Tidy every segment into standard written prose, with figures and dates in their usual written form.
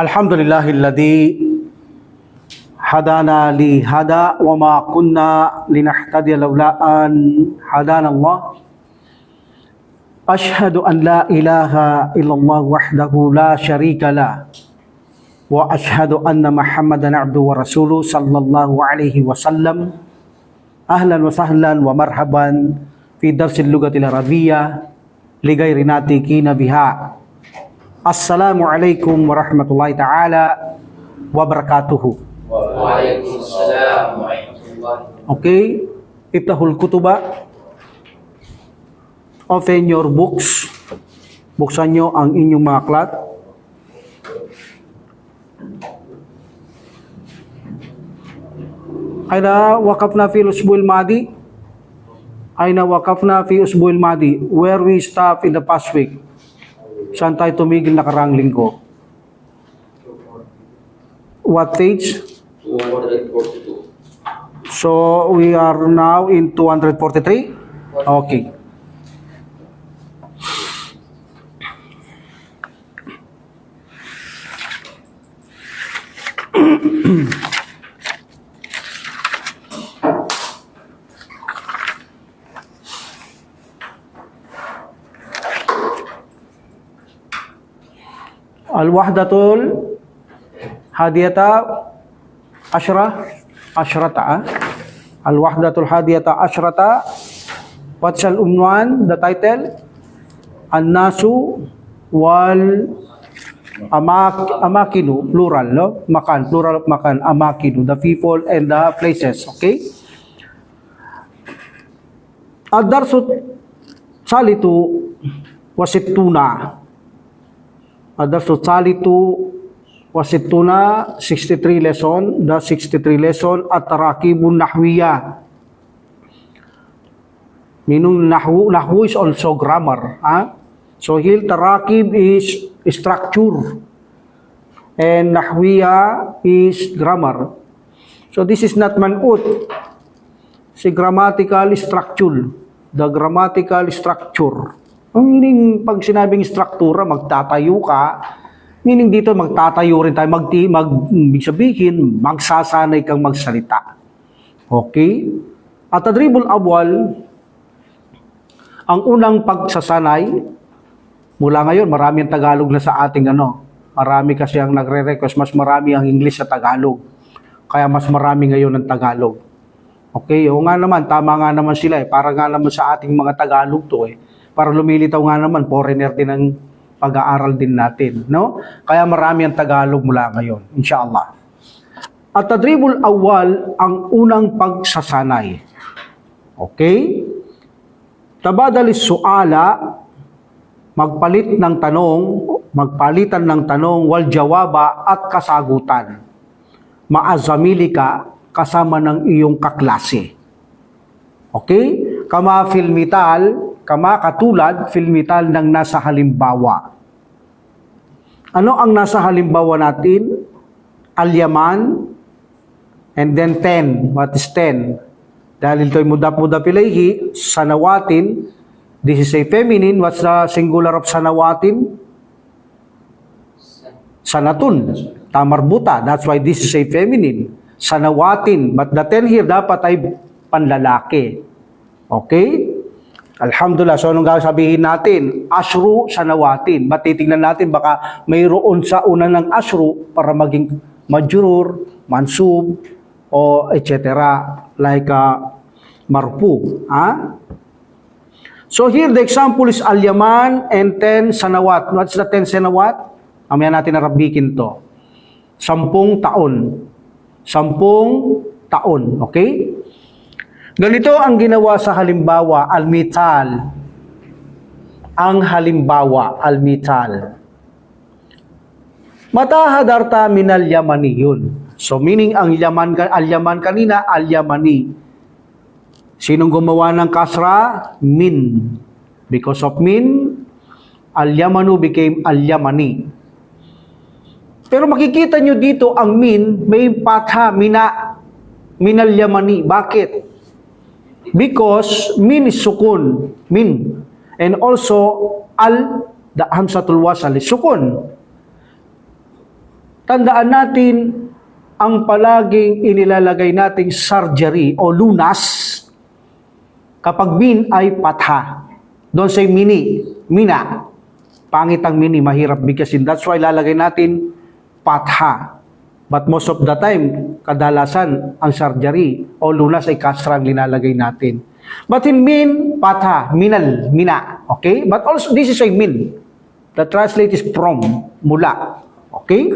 Alhamdulillahilladzi hadana li hada wa ma kunna linahtadiya laula an hadana Allah. Ashhadu an la ilaha illallah wahdahu la syarika la wa ashhadu anna Muhammadan abduhu wa rasuluhu sallallahu alaihi wasallam. Ahlan wa sahlan wa marhaban fi darsil lugatil arabiyyah li ghairi natikina biha. Assalamualaikum warahmatullahi ta'ala wabarakatuhu. Waalaikumsalam warahmatullahi. Okay, iftahul kutuba. Open your books. Buksan nyo ang inyong mga aklat. Aina waqafna fi usbu'il madi. Aina waqafna fi usbu'il madi. Where we stop in the past week. Saan tayo tumigil nakarang linggo? What page? 242. So we are now in 243. Okay. Al-wahdatul hadiyata asyrata. Al-wahdatul hadiyata asyrata. What's al-unwan, the title? An-nasu wal amakinu, plural, no? Makan, plural of makan, amakinu, the people and the places, okay? Ad-darsu salitu wasittuna. Ad-darsu salitu wasittuna, 63 lesson, the 63 lesson, at-tarakibun nahwiyah. Meaning nahwu is also grammar. So here tarakib is structure and nahwiya is grammar. So this is not man'ut. Si grammatical structure. The grammatical structure. Ang meaning pag sinabing struktura, magtatayo ka. Meaning dito magtatayo rin tayo. Ibig sabihin, magsasanay kang magsalita. Okay? At tadribul awwal, ang unang pagsasanay, mula ngayon, marami ang Tagalog na sa ating Marami kasi ang nagre-request, mas marami ang English sa Tagalog. Kaya mas marami ngayon ang Tagalog. Okay, o nga naman, tama nga naman sila Para nga naman sa ating mga Tagalog to Para lumilitaw nga naman, foreigner din ang pag-aaral din natin, no? Kaya marami ang Tagalog mula ngayon, inshallah. At tadribul awwal, ang unang pagsasanay. Okay? Tabadalis su'ala, magpalitan ng tanong, wal jawaba at kasagutan. Maazamili ka kasama ng iyong kaklase. Okay? Katulad filmital ng nasa halimbawa. Ano ang nasa halimbawa natin? Al-Yaman, and then 10. What is 10? Dahil ito'y mudap-mudap ilayhi, sanawatin. This is a feminine. What's the singular of sanawatin? Sanatun. Tamarbuta. That's why this is a feminine. Sanawatin. But the 10 here dapat ay panlalaki. Okay? Alhamdulillah. So, anong sabihin natin? Ashru sanawatin. But titignan natin, baka mayroon sa una ng ashru para maging majrur, mansub, o etc. Like marfu. So here the example is al-Yaman and 10 sanawat. What's the 10 sanawat? Mamaya natin narabikin to. 10 taon. 10 taon. Okay? Ganito ang ginawa sa halimbawa, al-mithal. Ang halimbawa, al-mithal. Mata hadarta minal yamani yun. So meaning ang al-Yaman kanina, al-Yamani. Sinong gumawa ng kasra? Min. Because of min, al-Yamanu became al-Yamani. Pero makikita nyo dito ang min, may patha, minal Yamani. Bakit? Because min is sukun, min. And also, the hamzatul wasal is sukun. tandaan natin ang palaging inilalagay nating surgery o lunas kapag min ay patha. Don't say mini, mina. Pangit ang mini, mahirap bigkasin. That's why lalagay natin patha. But most of the time, kadalasan ang surgery o lunas ay kasra ang linalagay natin. But in min, patha, minal, mina. Okay? But also, this is a min. The translate is from, mula. Okay?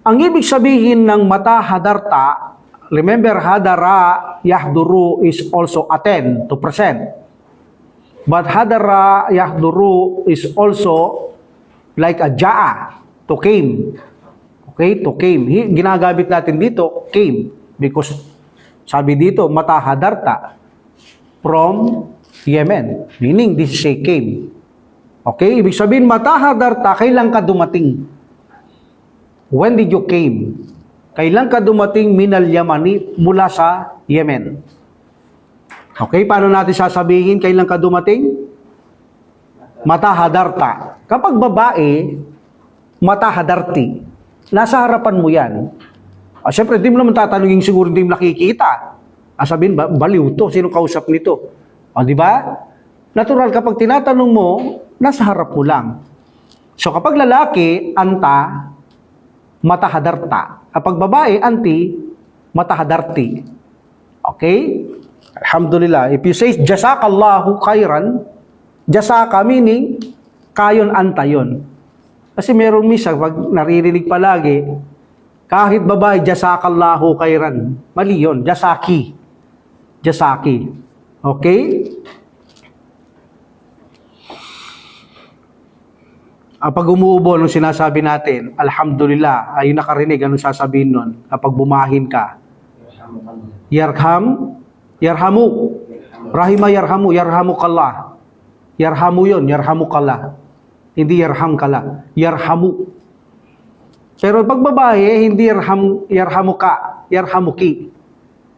Ang ibig sabihin ng mata hadarta, remember hadara yahduru is also attend, to present. But hadara yahduru is also like a ja'a, to came. Okay, to came. Ginagamit natin dito, came. Because sabi dito, mata hadarta from Yemen. Meaning, this is a came. Okay, ibig sabihin, mata hadarta, kailan ka dumating? When did you came? Kailan ka dumating minal Yamani mula sa Yemen? Okay, paano natin sasabihin kailan ka dumating? Mata hadarta. Kapag babae, mata hadarti. Nasa harapan mo yan. Siyempre, hindi mo naman tatanungin siguro hindi mo nakikita. Sabihin, baliw to. Sino kausap nito? Di ba? Natural, kapag tinatanong mo, nasa harap mo lang. So, kapag lalaki, anta, mata hadarta. Kapag babae, anti, mata hadarti. Okay? Alhamdulillah. If you say, jazakallahu khairan, jasaka meaning, kayon anta yon. Kasi meron misa, pag naririnig palagi, kahit babae, jazakallahu khairan. Mali yun, jasaki. Jasaki. Okay? Pag umuubo, nung sinasabi natin, alhamdulillah, ayun nakarinig, anong sasabihin nun? Kapag bumahin ka, yarham, yarhamu, rahima yarhamu, yarhamukallah. Yarhamu yun, yarhamukallah. Hindi yarham kala, yarhamu. Pero pag babae, hindi yarhamuka, yarhamuki.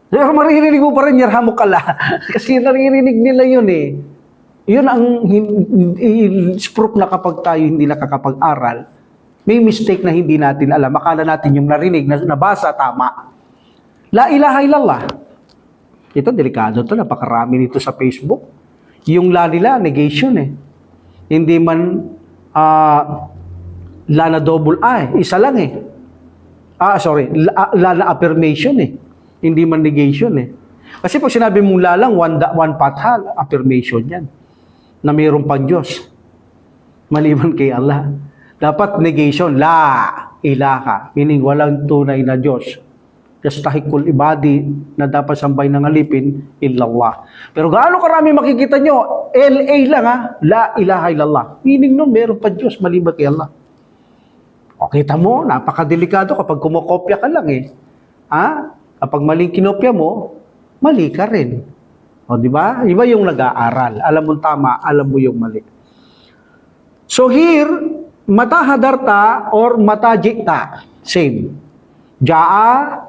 So, maririnig mo pa rin yarhamukala. Kasi naririnig nila yun eh. Yun ang proof na kapag tayo hindi nakakapag-aral, may mistake na hindi natin alam. Akala natin yung narinig, nabasa, tama. La ilaha illallah. Ito, delikado to. Napakarami nito sa Facebook. Yung la nila, negation eh. Hindi man la na double A, isa lang eh. La na affirmation eh. Hindi man negation eh. Kasi pag sinabi mong la lang, one patha, affirmation yan. Na mayroon pang Diyos. Maliban kay Allah. Dapat negation, la ilaha. Meaning walang tunay na Diyos. Yastahikul ibadi na dapat sambay ng alipin, illallah. Pero gaano karami makikita nyo? LA lang ha, la ilaha illallah. Meaning nun, meron pa Diyos, maliban kay Allah. O kita mo, napakadelikado kapag kumokopya ka lang eh. Kapag maling kinopya mo, mali ka rin. O di ba? Iba yung nag-aaral. Alam mo tama, alam mo yung mali. So here, mata hadarta or mata jikta, same. Ja'a,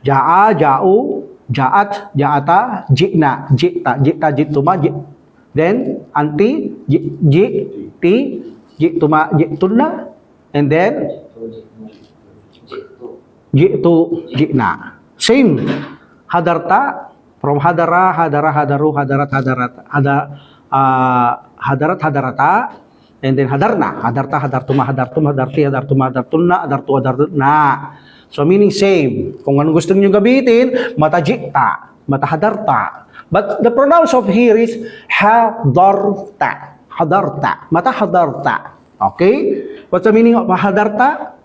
ja'a, ja'u, ja'at, ja'ata, jikna, jikta, jikta, jiktuma, then anti, jikti, jiktuma, jiktunna, and then jiktu, jikna. Same. Hadarta, from hadara, hadara, hadaru, hadarat, hadarat, hadarata, and then hadarna, hadarta, hadartuma, hadartum, hadarti, hadartuma, hadartunna, hadartu, hadarna. So meaning same. Kung anong gusto niyo gamitin, matajikta, matahadarta. But the pronouns of here is hadarta. Hadarta. Matahadarta. Okay? What's the meaning of hadarta?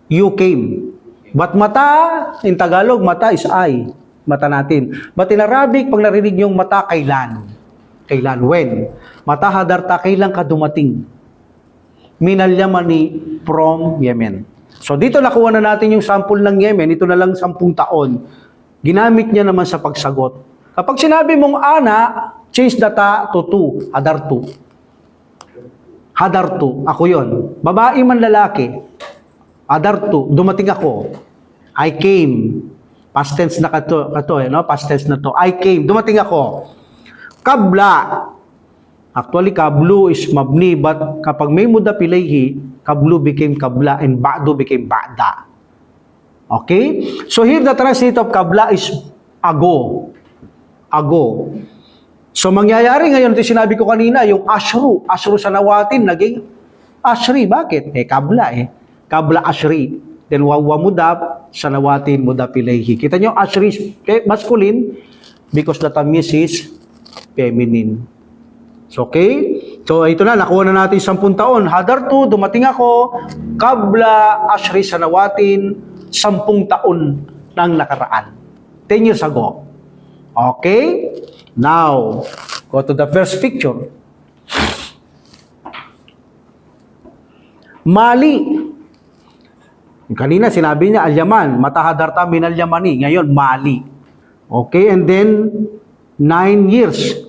You came. But mata, in Tagalog, mata is I. Mata natin. But in Arabic, pag narinig yung mata, kailan? Kailan? When? Mata hadarta, kailan ka dumating? Minal Yamani from Yemen. So dito nakuha na natin yung sample ng Yemen, ito na lang 10 taon. Ginamit niya naman sa pagsagot. Kapag sinabi mong ana, change the ta to tu, hadartu. Hadartu, ako yon. Babae man lalaki, hadartu, dumating ako. I came. Past tense na kato no? Past tense na to. I came, dumating ako. Kabla. Actually, kablu is mabni, but kapag may muda pilayhi, Kablu became kabla and ba'du became ba'da. Okay? So here the translate of kabla is ago. Ago. So mangyayari ngayon, ito sinabi ko kanina, yung ashru sanawatin, naging ashri. Bakit? Kabla Kabla ashri. Then wawa mudab, sanawatin mudab ilayhi. Kita nyo, ashri is masculine because the tamis is feminine. So, okay? So, ito na, nakuha na natin 10 taon. Hadartu, dumating ako, kabla ashri sanawatin, 10 taon nang nakaraan. 10 years ago. Okay? Now, go to the first picture. Mali. Kanina sinabi niya Al-Yaman, matahadarta min Al-Yamani. Ngayon, Mali. Okay, and then 9 years.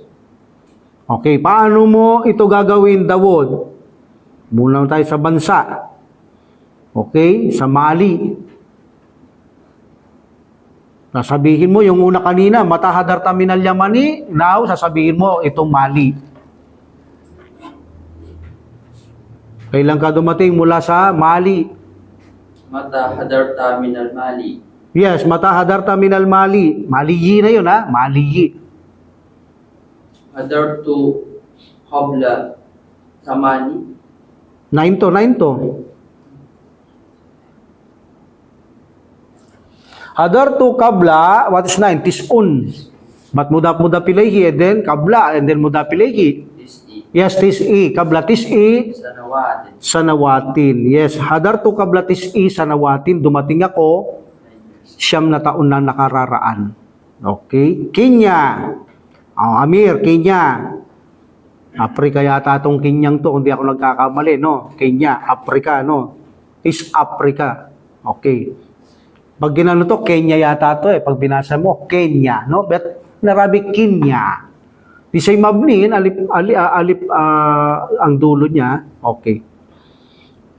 Okay, paano mo ito gagawin, Dawod? Muna tayo sa bansa. Okay, sa Mali. Sasabihin mo, yung una kanina, matahadarta min Al-Yamani. Now, sasabihin mo, itong Mali. Kailan ka dumating mula sa Mali? Mata hadarta min al-mali. Yes, matahadarta min Al-Mali. Maliyi na yun, ha? Maliyi. Hadartu qabla tamani. 9 to. Hadartu kabla, what is 9? Tisun. But mudap ilayhi, and then kabla, and then mudap ilayhi. Tis'i. Yes, tis'i. Kabla tis'i, Sanawatin. sanawatin. Yes, hadartu kabla tis'i, sanawatin. Dumating ako, 9 na taon na nakararaan. Okay? Kenya. Amir, Kenya. Africa yata itong Kenyang to, hindi ako nagkakamali, no? Kenya, Africa, no? East Africa. Okay. Pag ginano to, Kenya yata to Pag binasa mo, Kenya, no? But narabi Kenya. Di say mabnin, alip ang dulo niya. Okay.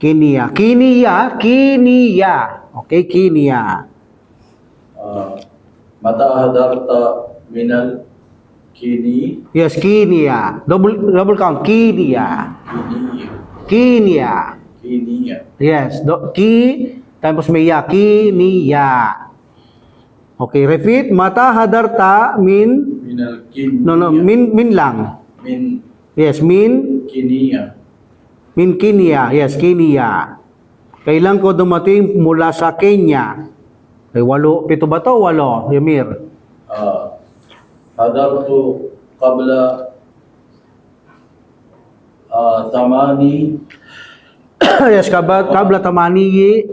Kenya. Okay, Kenya. Mata hadarta minal kini Yes, Kenya. Double count. Kenya. Yes. Tapos may ya. Kenya. Okay, repeat. Mata hadarta min. minal kini No, min lang. min Yes, min kiniya Kenya. Yes, Kenya. Kailan ko dumating mula sa Kenya? 7 ba to? 8, Yamir. hadartu qabla tamani Yes, kabla tamaniyi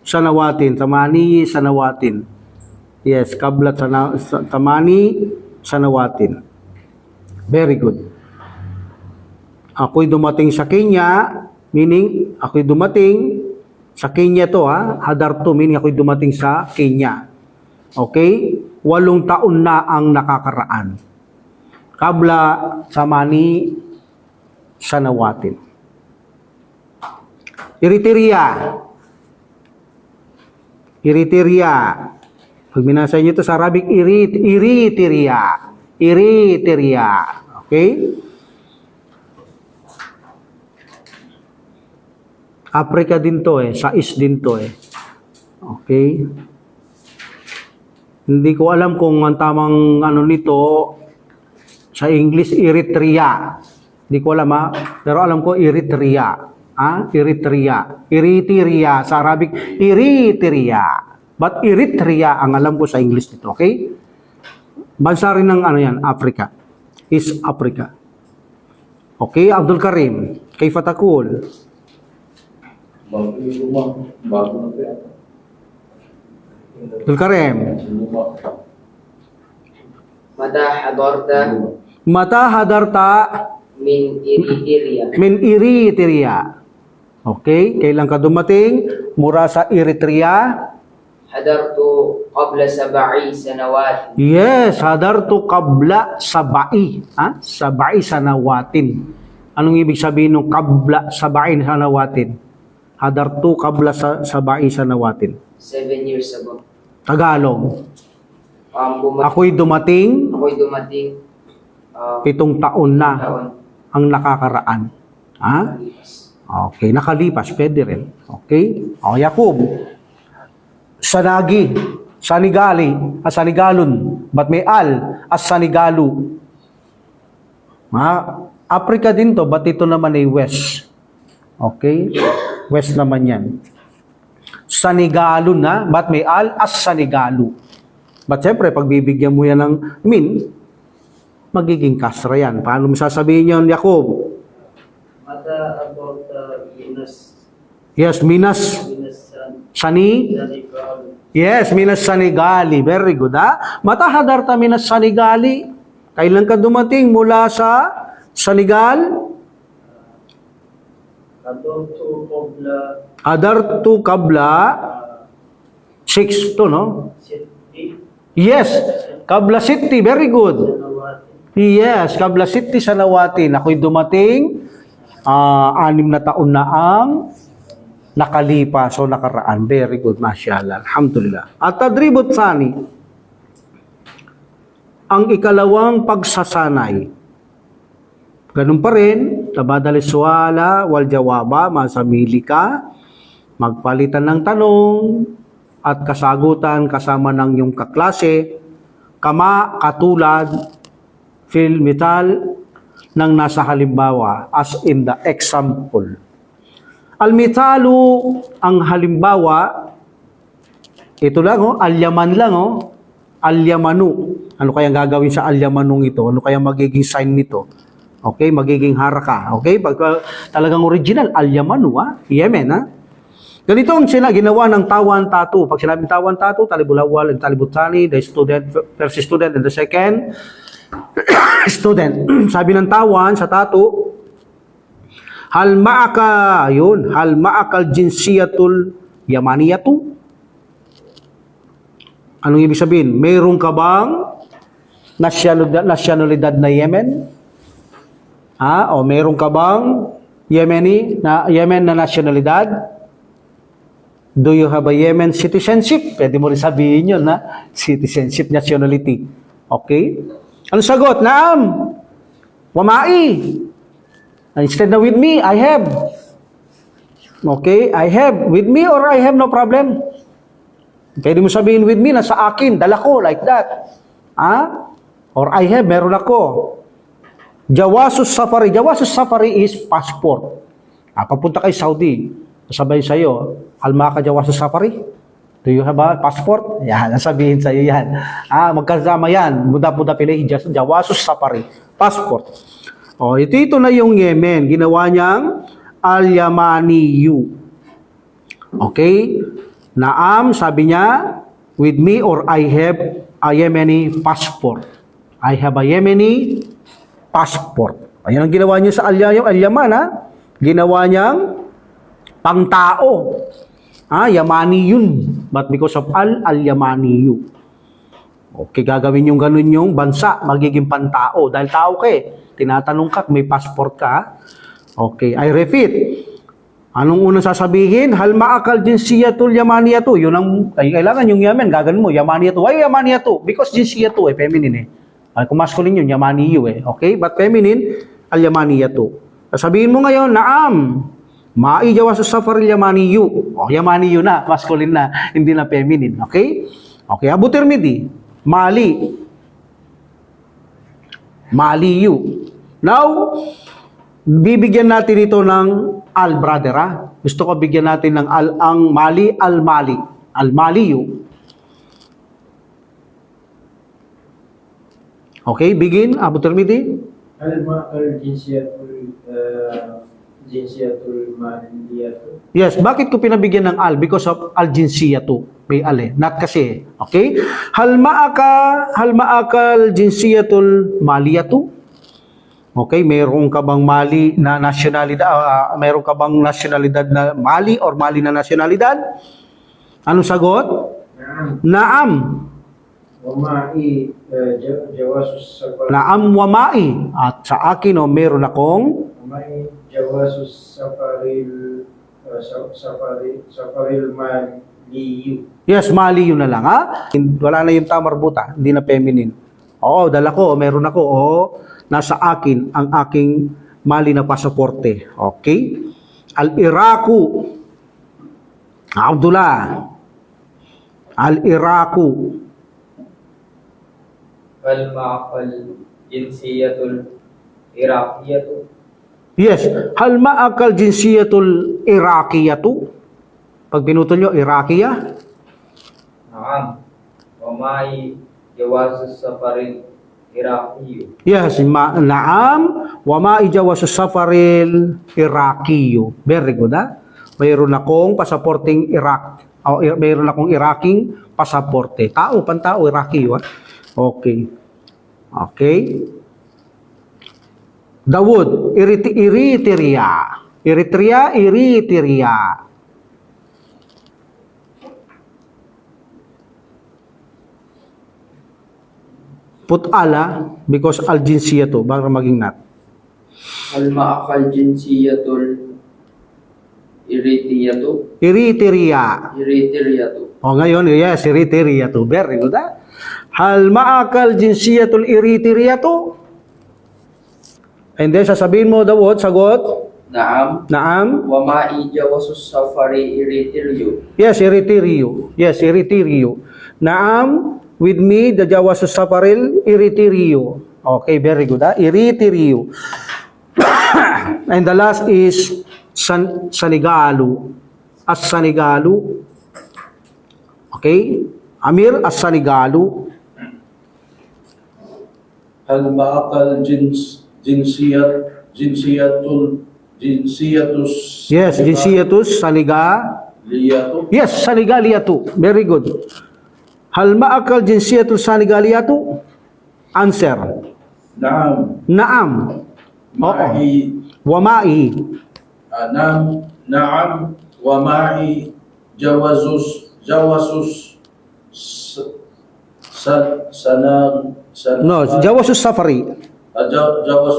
sanawatin sanawatin. Yes, kabla tamani sanawatin. Very good. Ako'y dumating sa Kenya, meaning ako'y dumating sa Kenya to, ha. Hadartu meaning ako'y dumating sa Kenya. Okay? 8 taon na ang nakakaraan. Kabla tamani sanawatin. Eritrea. Pag binasa niyo ito sa Arabic, Eritrea. Okay? Africa din to sa East din to Okay? Hindi ko alam kung ang tamang nito sa English, Eritrea. Hindi ko alam, pero alam ko Eritrea. Eritrea. Sa Arabic, Eritrea. But Eritrea ang alam ko sa English nito, okay? Bansa rin ng Africa. East Africa. Okay, Abdul Karim. Kayfa takul? bago yung rumah bago na kaya Abdul Karim. Mata hadarta Min Eritrea. min Eritrea. Okay, kailan ka dumating mula sa Eritrea? Hadartu qabla 7 sanawat. Yes, hadartu qabla 7. Sabai sanawatin. Anong ibig sabihin ng qabla 7 sanawatin? Hadartu qabla 7 sanawatin. 7 years ago. Tagalog. Ako'y dumating 7 taon na taon. ang nakakaraan. Okay, nakalipas, pwede rin. Okay? O, Yakub. Sanagi, Sanigali, Sanigalon. Ba't may al? As Sanigalu. Africa din to, ba't ito naman ay west? Okay? West naman yan. Sanigalon na, ba't may al? As Sanigalu. Ba't siyempre, pag bibigyan mo yan ng magiging kasra yan. Paano mo sasabihin yun, Yakub? Mata about Minas Yes, Minas Sani. Senegal. Yes, Minas Sanigali. Very good, ha? Matahadarta Minas Sanigali. Kailan ka dumating mula sa Senegal? Adolfo Pobla Adartu Kabla 6 to, no? City Yes, Kabla City. Very good. Nawati. Yes, Kabla City sa Nawatin. Ako'y dumating 6 na taon na ang nakalipas o nakaraan. Very good, mashallah. Alhamdulillah. At tadribut sani, ang ikalawang pagsasanay. Ganun pa rin, tabadali suwala, wal jawaba, masamili ka, magpalitan ng tanong, at kasagutan kasama ng iyong kaklase, kama, katulad, fil, metal, ng nasa halimbawa, as in the example. Al-mitalu, ang halimbawa, ito lang, al-yaman lang, al-yamanu. Ano kayang gagawin sa al-yamanung ito? Ano kayang magiging sign nito? Okay, magiging haraka. Okay, pag talagang original, al-yamanu, Yemen, Ganito ang ginawa ng tawan tatu. Pag sinabing tawan tatu, talibulawal and talibutani, the student, first student and the second student. Sabi ng tawan sa tatu, hal ma'aka, yun, hal ma'akal jinsiyatul yamaniyatu. Anong ibig sabihin? Mayroon ka bang nasyonalidad na Yemen? O mayroon ka bang Yemen na nasyonalidad? Do you have a Yemen citizenship? Pwede mo rin sabihin yun, citizenship, nationality. Okay? Ano sagot? Naam. Wamai. Instead na with me, I have. Okay? I have. With me or I have no problem. Pwede mo sabihin with me, nasa akin, dala ko, like that. Or I have, meron ako. Jawasus safari. Jawasus safari is passport. Papunta kay Saudi. Sabay sa'yo, alma ka jawasus safari? Do you have a passport? Yan, nasabihin sa'yo yan. Magkasama yan. Muda-muda pilih, jawasus safari. Passport. Ito na yung Yemen. Ginawa niyang al-Yamaniyu. Okay? Naam, sabi niya, with me or I have a Yemeni passport. I have a Yemeni passport. Ayan ang ginawa niya sa al-Yaman, Ginawa niyang pangtao. Yamani yun. But because of al-Yamaniyu. Okay, gagawin yung ganun yung bansa, magiging pantao. Dahil tao ka tinatanong ka, may passport ka. Okay, I repeat. Anong unang sasabihin? Hal ma'akal jinsiyatul yamaniyatu. Yun ang, kailangan yung Yemen, gagawin mo, yamaniyatu. Why yamaniyatu? Because jinsiyatu, feminine kung masculine yun, yamaniyu Okay, but feminine, al-yamaniyatu. Sasabihin mo ngayon, naam. Ma'i jawasus safar al-yamaniyu. Yamaniyu na, masculine na, hindi na feminine. Okay? Okay, Abu Tirmidhi. Mali. Maliyu. Now, bibigyan natin ito ng al-brother, Gusto ko bigyan natin ng ang Mali, al-Mali. Al-Maliyu. Okay, begin, Abu Tirmidhi. Al-Ma'al Jinsiyatul Maliyatu. Yes, bakit ko pinabigyan ng al? Because of al-jinsiyatu. May al not kasi. Okay? Hal ma'akal jinsiyatul maliyatu. Okay, mayroon ka bang Mali na nasyonalidad? Mayroon ka bang nasyonalidad na Mali or Mali na nasyonalidad? Anong sagot? Naam. Wama'i jawasus safari. Naam wa ma'i. At sa akin, meron akong Wama'i jawasus safaril maliyu. yes, Mali yun na lang, Wala na yung tamarbuta, hindi na feminine. Oo, dala ko, meron ako. Oo, nasa akin ang aking Mali na pasaporte. Okay? Al-Iraku. Abdullah. Al-Iraku. هل معك الجنسية العراقية؟ Yes. Hal ma'akal jinsiyatul Iraqiyatu? Pag pinutol nyo, Iraqiya? نعم ومعي جواز السفر العراقي. Yes. Naam. Wa ma'ijawas safaril Iraqiyo. Very good, ha? Mayroon akong pasaporting Iraq. O, mayroon akong Iraking pasaporte. Tao, pantao, Iraqiyo, ha? Okay. Okay. Dawud, Eritrea. Eritrea. Put ala because al-jinsiyah to, para maging nat. هل معك الجنسية الإريترية؟ Eritrea. O ngayon, yes, Eritrea to. Very good, ha? Hal ma'akal jinsiyatul Eritrea to? And then sasabihin mo, Dawud, sagot. نعم Naam. ومعي جواز السفر إريتريو. Yes, Eritrea. Naam, with me, the Jawas Safaril, Eritrea. Okay, very good, ha? Eritrea. And the last is Sanigalu. As-Sanigalu. Okay? Amir, As-Sanigalu. هل معك جنسية Yes, Jinsiyatus, Saniga. Yes, Sanigaliyatu. Very good. Hal ma'akal Jinsiyatus Sanigaliyatu? Answer. نعم Naam. معي Wama'i. نعم ومعي جواز No, Jawasus Safari. جواز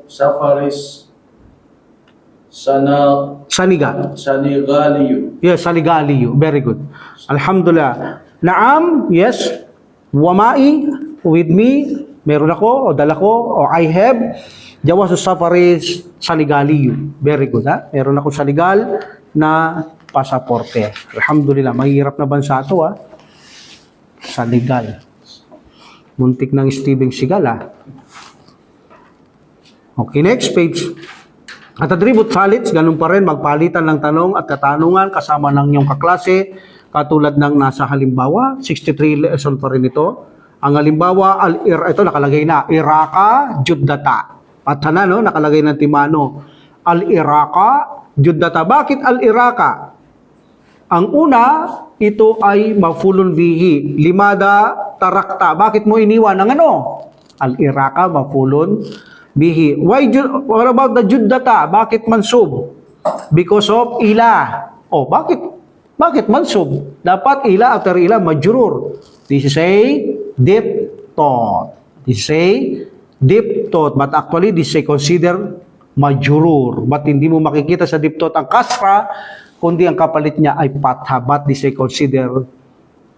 سفارس Saniga. سنغالي. Yes, Saligaliyo. Very good. Alhamdulillah. Naam, yes. Wama'i, with me, meron ako, o dala ko, o I have. Jawasus Safaris Saligaliyo. Very good, ha? Meron ako Saligal na pasaporte. Alhamdulillah. Mahirap na bansa ito, ha? Saligal. Muntik ng Steven Seagal, ha? Okay, next page. At atribute salits, ganun pa rin, magpalitan ng tanong at katanungan kasama ng iyong kaklase, katulad ng nasa halimbawa, 63 lesson pa rin ito. Ang halimbawa, ito nakalagay na, Iraka, Juddata. Patana, no? Nakalagay ng timano. Al-Iraka, Juddata. Bakit Al-Iraka? Ang una, ito ay mafulun bihi. Limada, tarakta. Bakit mo iniwan ng ano? Al-Iraka, mafulun bihi. What about the Juddata? Bakit mansub? Because of ila. Oh, bakit mansub? Dapat ila after ila majrur. This is a deep thought. This is a deep thought. But actually, this is considered majrur. But hindi mo makikita sa deep thought ang kasra, kundi ang kapalit niya ay patha. But this is considered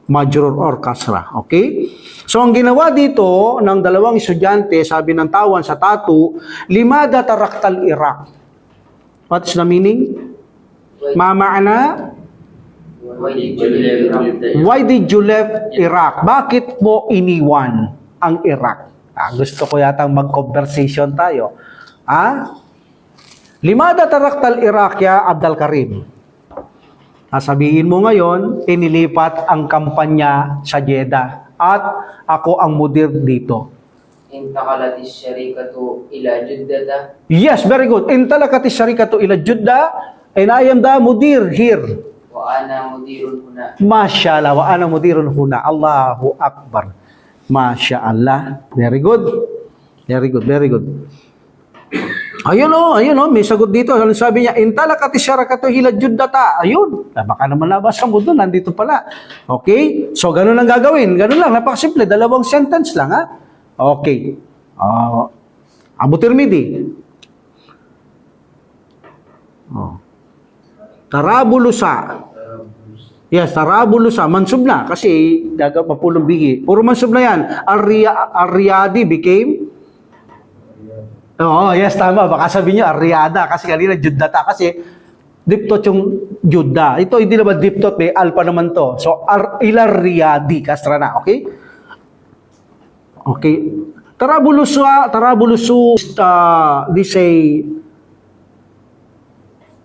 majrur or kasra. Okay? So, ang ginawa dito ng dalawang estudyante, sabi ng tawan sa tatu, limada taraktal Iraq. What's the meaning? Mama'ana? Why did you left Iraq? Bakit mo iniwan ang Iraq? Gusto ko yatang mag-conversation tayo. Limada taraktal Iraq ya Abdul Karim. Sabihin mo ngayon, inilipat ang kampanya sa Jeddah at ako ang mudir dito. انتقلت الشركة إلى جدة. Yes, very good. Intalakati syarikatu ila Jeddah and I am the mudir here. وأنا مدير هنا. Masya Allah, wa ana mudirun huna. Allahu Akbar. Masya Allah. Very good. Very good, very good. Ayun o, may sagot dito. Ano sabi niya? Intalakati syarikatu ila Jeddata. Ayun. Baka naman nabasa mo doon. Nandito pala. Okay? So, ganun ang gagawin. Ganun lang. Napakasimple. Dalawang sentence lang, ha? Okay. Abu Tirmidhi. Tarabulusa. Yes, Tarabulusa. Mansub na. Kasi mapulong bigi. Puro mansub na yan. Al-Riyadi became Oo, yes, tama. Baka sabihin niyo, Riyada. Kasi kanina, Juddata. Kasi, diptot yung Judda. Ito, hindi naman diptot. May alpha naman to. So, ilar Riyadi. Kastra na. Okay? Okay. Tarabulusu, this say,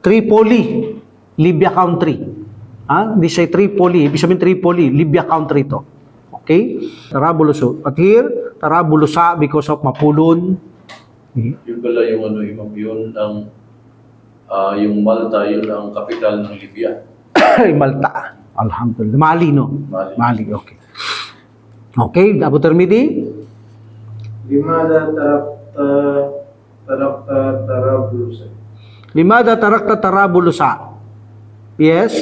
Tripoli, Libya country. This say Tripoli. Ibig sabihin Tripoli, Libya country to. Okay? Tarabulusu. At here, Tarabulusa because of Mapulon. Yun pala yung ano, Imam, yun ang yung Malta, yun ang kapital ng Libya. Malta. Alhamdulillah. Mali, no? Mali. Okay. Okay, Abu Tirmidhi. Limada tarakta tarabulusa. Limada tarakta tarabulusa. Yes.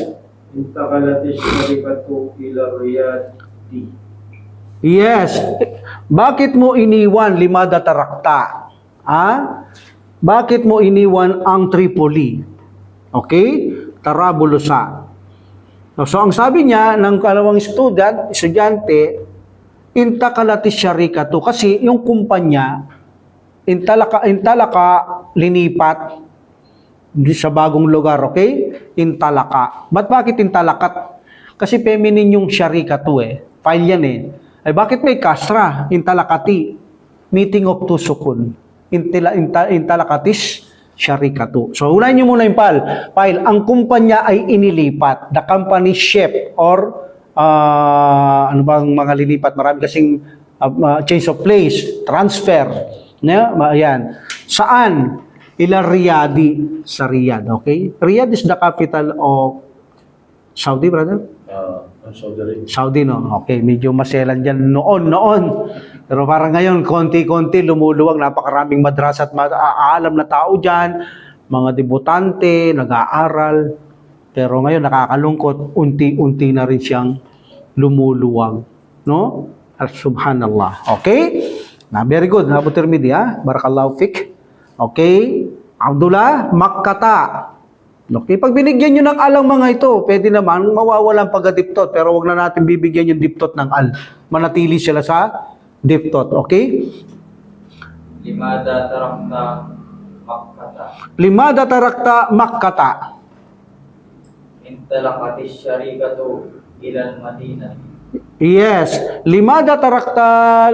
Intaqalat ash-sharikatu ila Riyadi. Yes. Bakit mo iniwan limada tarakta? Bakit mo iniwan ang Tripoli? Okay? Tarabulusa. So, ang sabi niya ng kalawang estudyante, intakalati syarikatu. Kasi yung kumpanya, intalaka linipat sa bagong lugar, okay? Intalaka. Bakit intalakat? Kasi feminine yung syarikatu File yan Ay bakit may kasra? Intalakati. Meeting of two sukun. Intalakatis syarikatu. So, unahin nyo muna yung file. Ang kumpanya ay inilipat. The company ship or ano bang mga lilipat? Marami kasing change of place, transfer. Ayan. Saan? Ila Riyadi. Sa Riyadh. Okay? Riyadh is the capital of Saudi, brother? Saudi, no? Okay, medyo maselan dyan noon. Pero parang ngayon, konti-konti lumuluwag, napakaraming madrasa at alam na tao dyan, mga debutante, nag-aaral. Pero ngayon, nakakalungkot, unti-unti na rin siyang lumuluwag. No? Subhanallah. Okay? Very good. Abu Tirmidhi, Barakallahu fik. Okay? Abdullah, Makkata. Okay, pag binigyan nyo ng alang mga ito, pwede naman mawawalan pagka-diptot, pero wag na natin bibigyan yung diptot ng al. Manatili sila sa diptot, okay? Limada tarakta Makkata. Limada tarakta Makkata. Intalakati syarikatu ilal Madinah. Yes, limada tarakta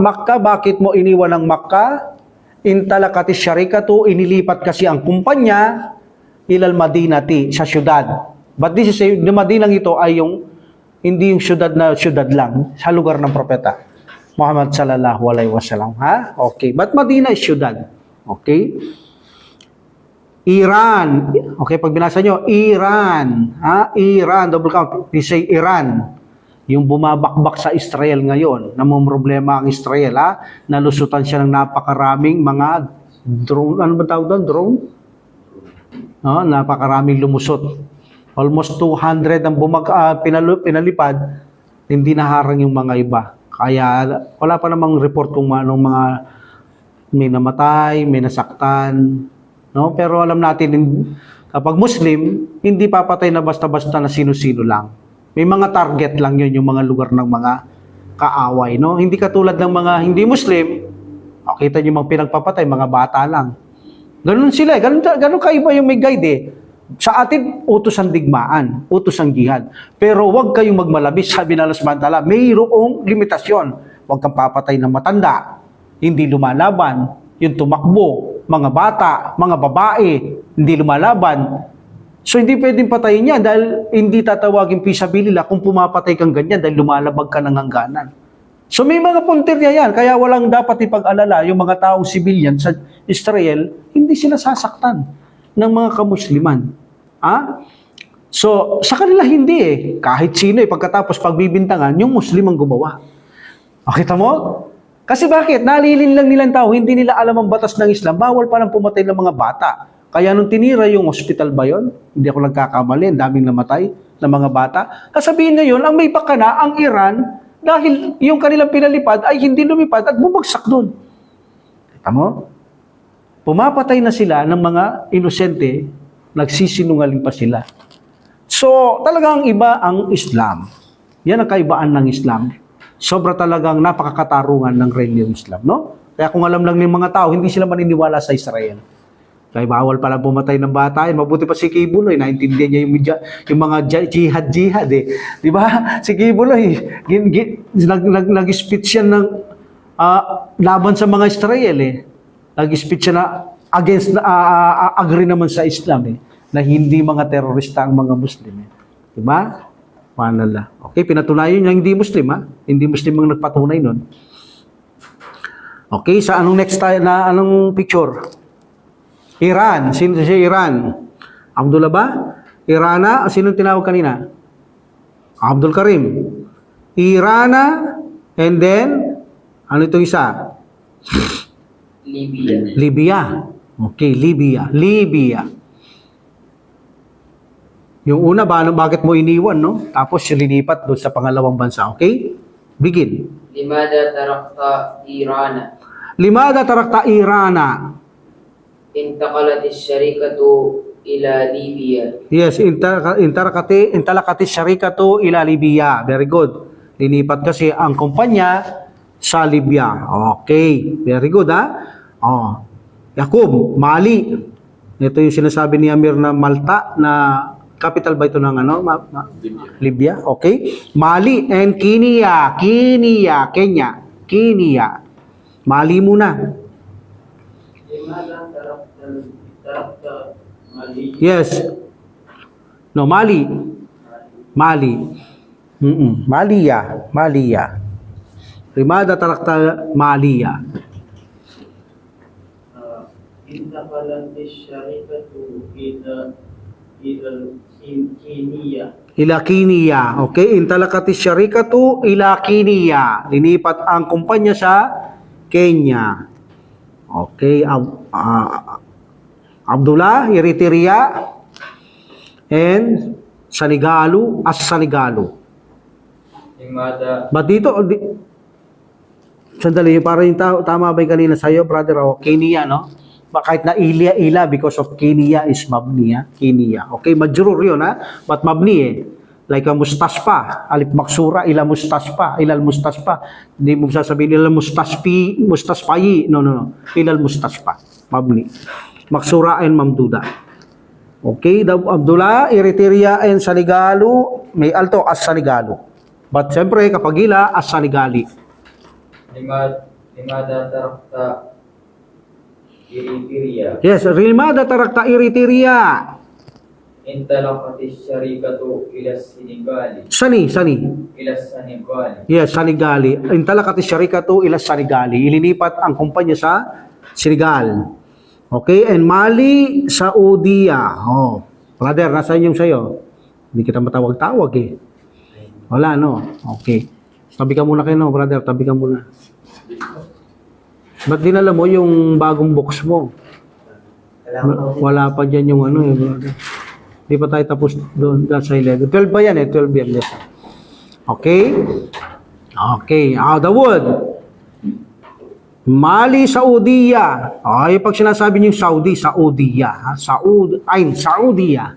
Makkah, bakit mo iniwan ang Makkah? Intalakati syarikatu, inilipat kasi ang kumpanya ilal Madinati, sa syudad. But this is yung Madinang ito ay hindi yung syudad na syudad lang, sa lugar ng propeta Muhammad sallallahu alaihi wasallam. Okay, but Madina is syudad. Okay? Iran. Okay, pag binasa nyo, Iran. Iran, double count. They say Iran. Yung bumabakbak sa Israel ngayon, namumroblema ang Israel, nalusutan siya ng napakaraming mga drone, ano ba tawag doon? Drone? Napakaraming lumusot. Almost 200 ang pinalipad, hindi naharang yung mga iba. Kaya wala pa namang report kung anong mga may namatay, may nasaktan. No? Pero alam natin, kapag Muslim, hindi papatay na basta-basta na sino-sino lang. May mga target lang yun, yung mga lugar ng mga kaaway. No? Hindi katulad ng mga hindi Muslim, kita nyo mga pinagpapatay, mga bata lang. Ganun sila ganun kaiba yung may guide Sa atin, utos ang digmaan, utos ang jihad. Pero huwag kayong magmalabis, sabi na Allah subhanahu wa ta'ala, mayroong limitasyon. Huwag kang papatay ng matanda, hindi lumalaban, yung tumakbo, mga bata, mga babae, hindi lumalaban. So hindi pwedeng patayin yan dahil hindi tatawagin fisabilillah kung pumapatay kang ganyan dahil lumalabag ka ng hangganan. So may mga puntirya yan, kaya walang dapat ipag-alala yung mga taong civilian sa Israel, hindi sila sasaktan ng mga kamusliman. So sa kanila hindi kahit sino pagkatapos pagbibintangan, yung Muslim ang gumawa. Kita mo? Kasi bakit? Nalilin lang nilang tao, hindi nila alam ang batas ng Islam, bawal pa lang pumatay ng mga bata. Kaya nung tinira yung hospital ba yun, hindi ako nagkakamali, daming namatay ng mga bata. Kasabihin ngayon, ang may pakana, ang Iran, dahil yung kanilang pinalipad ay hindi lumipad at bumagsak doon. Kita mo? Pumapatay na sila ng mga inosente, nagsisinungaling pa sila. So, talagang iba ang Islam. Yan ang kaibaan ng Islam. Sobra talagang napakakatarungan ng reliyong Islam, no? Kaya kung alam lang ng mga tao, hindi sila maniniwala sa Israel. Kaya bawal pala pumatay ng bata. Mabuti pa si Kibuloy, naintindihan niya yung mga jihad eh. Di ba? Si Kibuloy, nag-speech yan ng laban sa mga Israel eh. Nag-speech siya na against, agree naman sa Islam eh. Na hindi mga terorista ang mga Muslim eh. Di ba? Manala. Okay, pinatunayan niya hindi Muslim ha. Hindi Muslim ang nagpatunay nun. Okay, sa anong next tayo na anong picture? Iran. Sino si Iran? Abdullah ba? Irana. Sino tinawag kanina? Abdul Karim. Irana. And then, ano itong isa? Libya. Libya. Okay, Libya. Libya. Yung una, bakit mo iniwan, no? Tapos linipat doon sa pangalawang bansa. Okay? Begin. لماذا تركت إيران؟ Limada tarakta Irana. انتقلت الشركة إلى ليبيا. Yes, intalakati syarikatu ila Libya. Very good. Linipat kasi ang kumpanya sa Libya. Okay, very good ha. Oh. Yakub, Mali. Ito yung sinasabi ni Amir na Malta na capital ba ito ng ano? Libya. Okay. Mali and Kenya. Kenya. Mali muna. لماذا تركت مالي؟ Yes. No, Mali. Maliya. Limada tarakta Maliya. انتقلت الشركة إلى كينيا. Ila Kenya. Okay, intalakati syarikatu ila Kenya. Linipat ang kumpanya sa Kenya. Okay, Abdullah, Eritrea, and Sanigalu, Sanigalu. Limada But dito, sandali, parang yung tama ba yung kanina sa'yo, brother? O, Kenya, no? Kahit na ila because of Kenya is mabni, ha? Kenya. Okay, majrur yun, ha? But mabni, eh. Like a mustaspa, alif maksura, ilal mustaspa. Hindi mo sasabihin ilal mustaspayi. No. Ilal mustaspa. Mabni. Maksura and mamduda. Okay, Abdullah, Eritrea and Sanigalu, may alto as Sanigalu. But siyempre, kapag ila, as Sanigali. limada tarakta Eritrea. Yes, Rimada tarakta Eritrea. Intalaqati syarikatu ila Senegal. Sani. Ila Senegal. Yes, Sanigali. Intalakati syarikatu ila Sanigali. Ilinipat ang kumpanya sa Senegal. Okay, and Mali, Saudia. Oh, brother, nasaan yung sa'yo? Hindi kita matawag-tawag eh. Wala, no? Okay. Tabi ka muna kayo, no, brother. Tabi ka muna. Ba't dinala mo yung bagong box mo? Wala pa dyan yung ano eh, brother. Di pa tayo tapos doon sa 11. 12 ba yan eh? 12 yan. Yes. Okay? Okay. Dawood. Mali, Saudia. Ay, pag sinasabi niyo Saudi, Saudia. Saudia.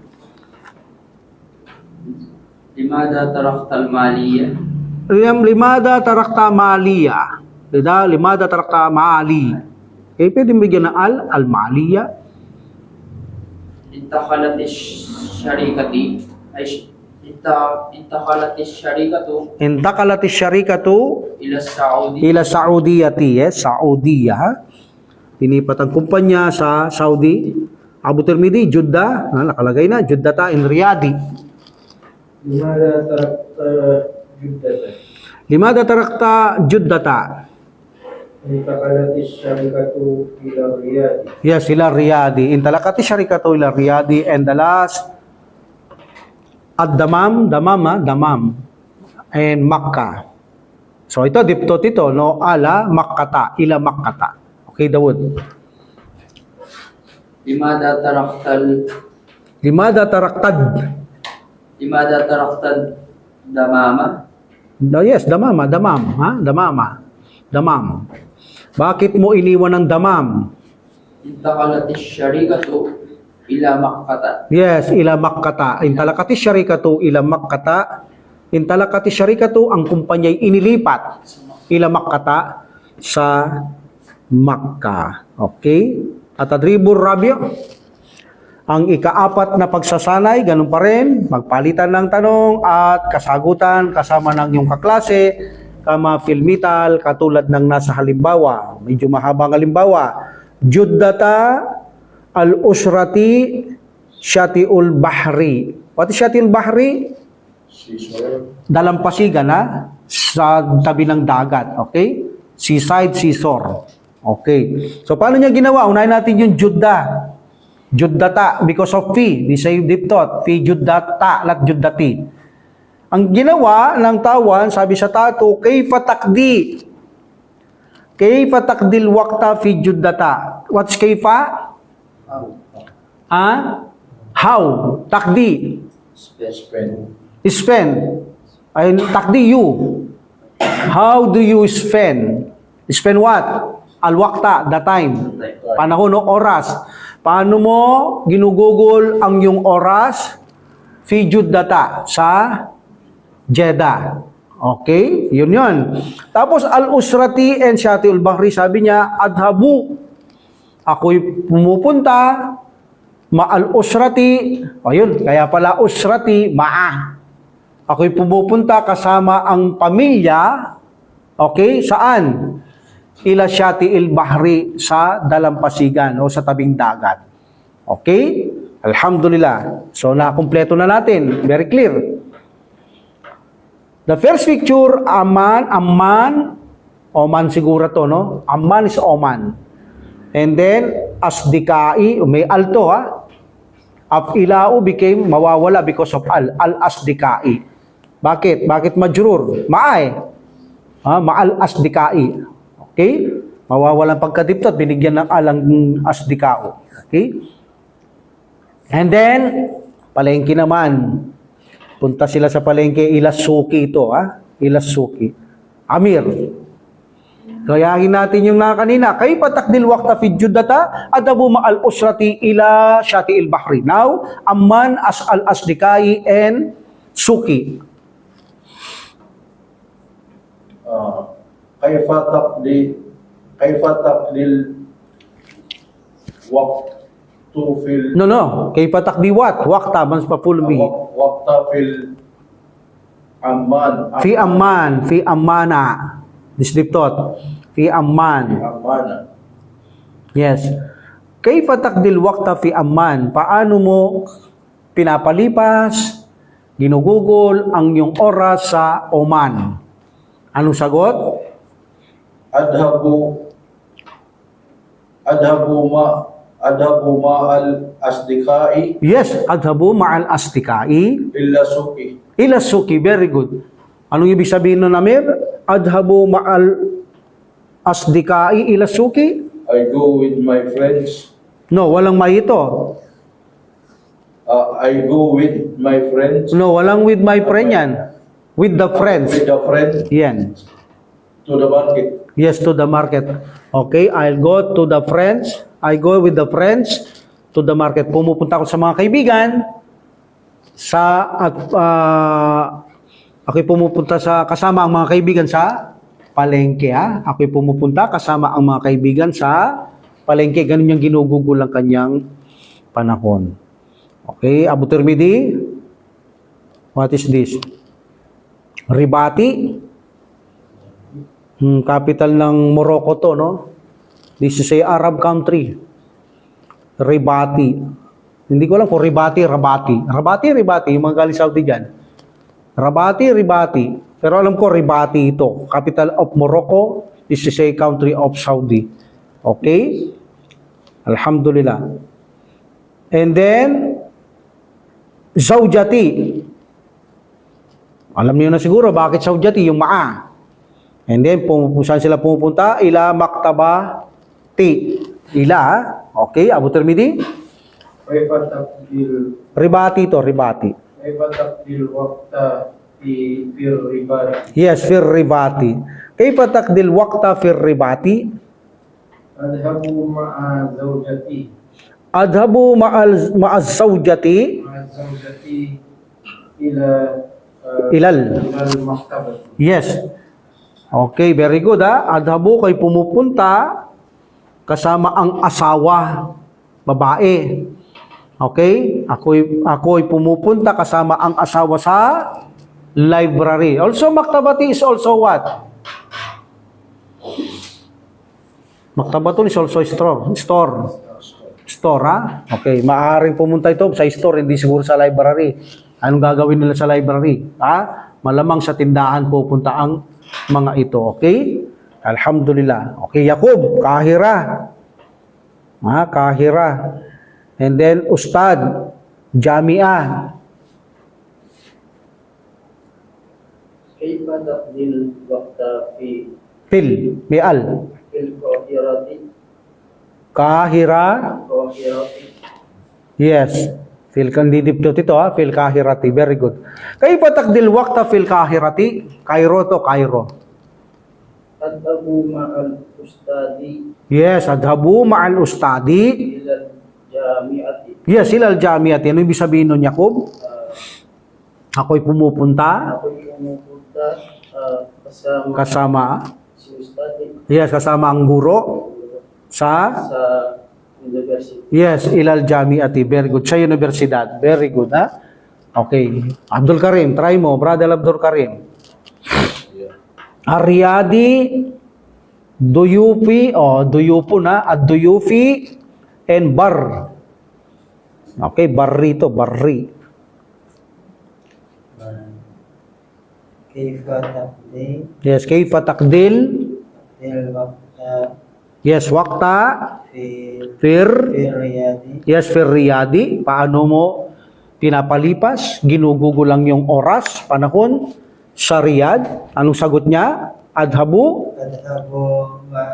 لماذا تركت المالية؟ Limada tarakta Maliya. Limada tarakta Mali. Okay, pwede bigyan ng al-Maliya. انتقلت الشركة Intakalati syarikatu إلى السعودية. ila Saudiyati. Yes, Saudiya. Ha? Linipat ang kumpanya sa Saudi. Abu Tirmidhi, Jeddah. Nakalagay na, Jeddah in Riyadh. لماذا تركت جدة؟ Limada tarakta Jeddah. انتقلت الشركة إلى الرياض. Yes, ila Riyadh. Intalakati syarikatu ila Riyadh. And the last, Damam. And Makkah. So ito, diptot ito, no? Ala Makkata, ila Makkata. Okay, Dawood. لماذا تركت الدمامة؟ Yes, Damam. Bakit mo iniwan ng Damam? انتقلت الشركة إلى مكة. Yes, ila Makkata. Intalakati syarikatu ila Makkata. Ang kumpanya'y inilipat ila Makkata sa Makkah. Okay? At Tadribur Rabi'. Ang ikaapat na pagsasanay, ganun pa rin, magpalitan ng tanong at kasagutan kasama ng iyong kaklase, kama filmital, katulad ng nasa halimbawa, medyo mahabang halimbawa, Juddata al-Usrati Syati'ul Bahri. What is Syati'ul Bahri? Seashore. Dalampasigan, ha? Sa tabi ng dagat, okay? Seaside, seashore. Okay. So, paano niya ginawa? Unahin natin yung Judda. Juddata, because of fi. Di say deep thought. Fi Juddata, not Juddati. Ang ginawa ng tawan, sabi sa tato, kayfa takdi. Kayfa takdil waqta fi Juddata. What's kayfa? How? Takdi. Spend. Spend. Ay, takdi you. How do you spend? Spend what? Al-waqta, the time. Panahon o oras. Paano mo ginugugol ang yung oras? Fi Juddata, sa Jeddah. Okay? Yun yun. Tapos al-Usrati and Syati'ul Bahri, sabi niya, adhabu. Ako'y pumupunta, ma'al-Usrati. Ayun, kaya pala Usrati, ma'a. Ako'y pumupunta kasama ang pamilya. Okay? Saan? Ila Syati'il Bahri, sa dalampasigan o sa tabing dagat. Okay? Alhamdulillah. So, nakumpleto na natin. Very clear. The first picture, Amman, Oman siguro to, no? Amman is Oman. And then, Asdikai, may alto, ha? Afilao became mawawala because of al-Asdikai. Bakit? Bakit majrur? Ma'ay. Ma'al-Asdikai. Okay? Mawawalan pagkadiptot, binigyan ng alang asdikao. Okay? And then, palengke naman. Punta sila sa palengke, Ilasuki ito, ha? Ilasuki. Amir. Gayahin natin yung kanina. Kay patakdil waqta fi Juddata, adabu ma'al usrati ila Syati'il Bahri. Now, Amman as al-Asdikai and Suki. Kaifa taqdil waqtu fil No. Kay patakdi what? Waqta, mas papulmi. waqta fil Amman. Fi Ammana. This deep thought. Fi Amman. Amman. Yes. Kayfa takdil waqta fi Amman? Paano mo pinapalipas, ginugugol ang iyong oras sa Oman? Anong sagot? Adhabu ma al asdiqai Yes, adhabu ma'al astikai illa suki. ila suki. Very good. Anong ibig sabihin nun, Amir? Adhabu ma'al asdikai ila suki? I go with my friends. No, walang may ito. I go with my friends. No, walang with my friend yan. With the friends. With a friend Yan. to the market. Yes, to the market. Okay, I'll go to the friends. I go with the friends to the market. Pumupunta ako sa mga kaibigan ako'y pumupunta kasama ang mga kaibigan sa palengke, ha? Ako'y pumupunta kasama ang mga kaibigan sa palengke. Ganun yung ginugugol ang kanyang panahon. Okay, Abu Tirmidhi. What is this? Ribati. Capital ng Morocco to, no? This is a Arab country. Ribati. Hindi ko alam kung Ribati, Ribati, yung mga galing Saudi dyan. Ribati. Pero alam ko Ribati ito. Capital of Morocco. This is a country of Saudi. Okay? Alhamdulillah. And then, Zawjati. Alam niyo na siguro bakit Zawjati, yung ma'a. And then, saan sila pumupunta? Ila maktabati. Ila, okay, Abu Tirmidhi. Kaifa taqdil Ribati to, Ribati. kaifa taqdil waqta fi ribati. Yes, fir Ribati. Kaifa takdil waqta fir Ribati? Adhabu ma'a zawjati. Adhabu ma'az zawjati Ma'a zawjati ila ilal. maktabati. Yes. Okay, very good, ha. Adhabu kay pumupunta kasama ang asawa, babae. Okay? Ako'y pumupunta kasama ang asawa sa library. Also, maktabati is also what? Maktabatun is also store, ha? Okay, maaaring pumunta ito sa store, hindi siguro sa library. Anong gagawin nila sa library? Ha? Malamang sa tindahan pupunta ang mga ito. Okay? Alhamdulillah. Okay, Yakub, Kahira. Ha? Kahira. And then, Ustad, Jamia. كيف تقضي الوقت في Mi'al. القاهرة Kahira. Yes. Kandidipdot ito, ha? Fil kahirati. Very good. Kaifa taqdil waqta fil kahirati? Cairo to Cairo. أذهب مع الأستاذ Yes, adhabu ma'al ustadi. إلى الجامعة. Yes, ilal jamiati. Ano ibig sabihin nun, Yakub? Ako'y pumupunta Ako'y pumupunta kasama kasama, si Ustad yes, kasama ang guro sa, sa university. yes, ilal jamiati. Very good. Sa universidad. Very good, ha? Okay. Abdul Karim, try mo. Brother Abdul Karim. Aryadi, Duyupi, Duyupo na, at Duyufi, and Bar. Okay, Barri to, Barri. كيف تقضي Yes, kayfa takdil. الوقت Yes, wakta. في Fir. الرياض Yes, fir riyadi. Paano mo pinapalipas? Ginugugo lang yung oras, panahon sa Riyadh. Anong sagot niya? Adhabu. أذهب مع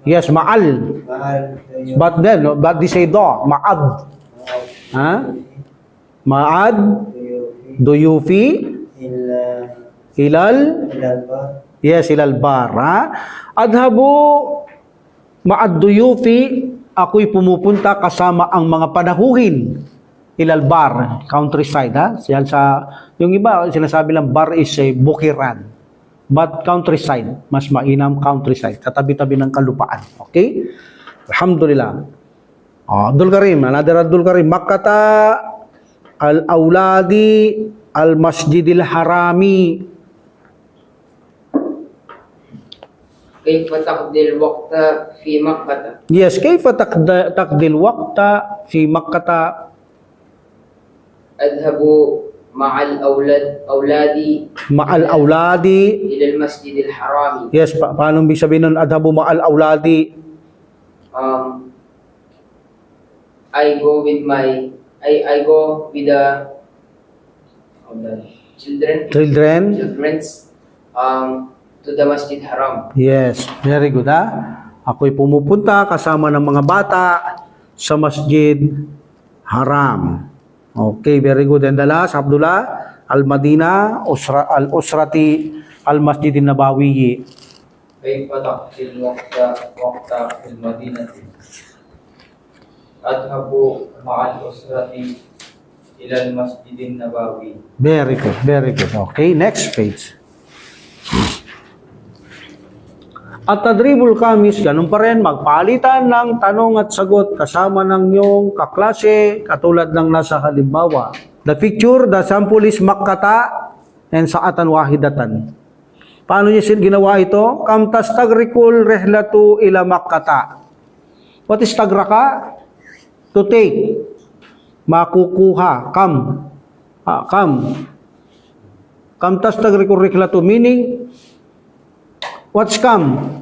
Yes, ma'al. الضيوف But then, but they say do. Ma'ad. Ha? Ma'ad. Duyufi. إلى Ilal. البر Yes, ilal bar. Ha? Adhabu ma'ad duyufi. Ako'y pumupunta kasama ang mga panahuhin. Ilal bar, countryside, ha? Yan sa, yung iba, sinasabi lang bar is bukiran. But countryside, mas mainam countryside, katabi-tabi ng kalupaan. Okay? Alhamdulillah. Abdul Karim, another Abdul Karim. Makkata al-awladi al-masjidil harami. كيف تقضي الوقت في مكة؟ Yes, kayfa taqdil waqta fi Makkata? أذهب مع أولادي Ma'al awladi. إلى المسجد الحرام. Yes, paano ibig sabihin nun? Adhabu ma'al awladi. I go with I go with the children's to the Masjid Haram. Yes, very good, ha? Ako'y pumupunta kasama ng mga bata sa Masjid Haram. Okay, very good. And the last, Abdullah, Al-Madina, Al-Usrati, Al-Masjid Nabawi. كيف تقضي الوقت في المدينة؟ أذهب مع الأسرة إلى المسجد النبوي. Very good, very good. Okay, next page. At tadribul kamis, ganun pa rin, magpalitan ng tanong at sagot kasama ng iyong kaklase, katulad ng nasa halimbawa. The picture, the sample is Makkata and Sa'atan Wahidatan. Paano niya ginawa ito? Kam tastagrikul rehlatu ila Makkata. What is tagraka? To take. Makukuha. Kam. Kam tastagrikul rehlatu, meaning, what's come?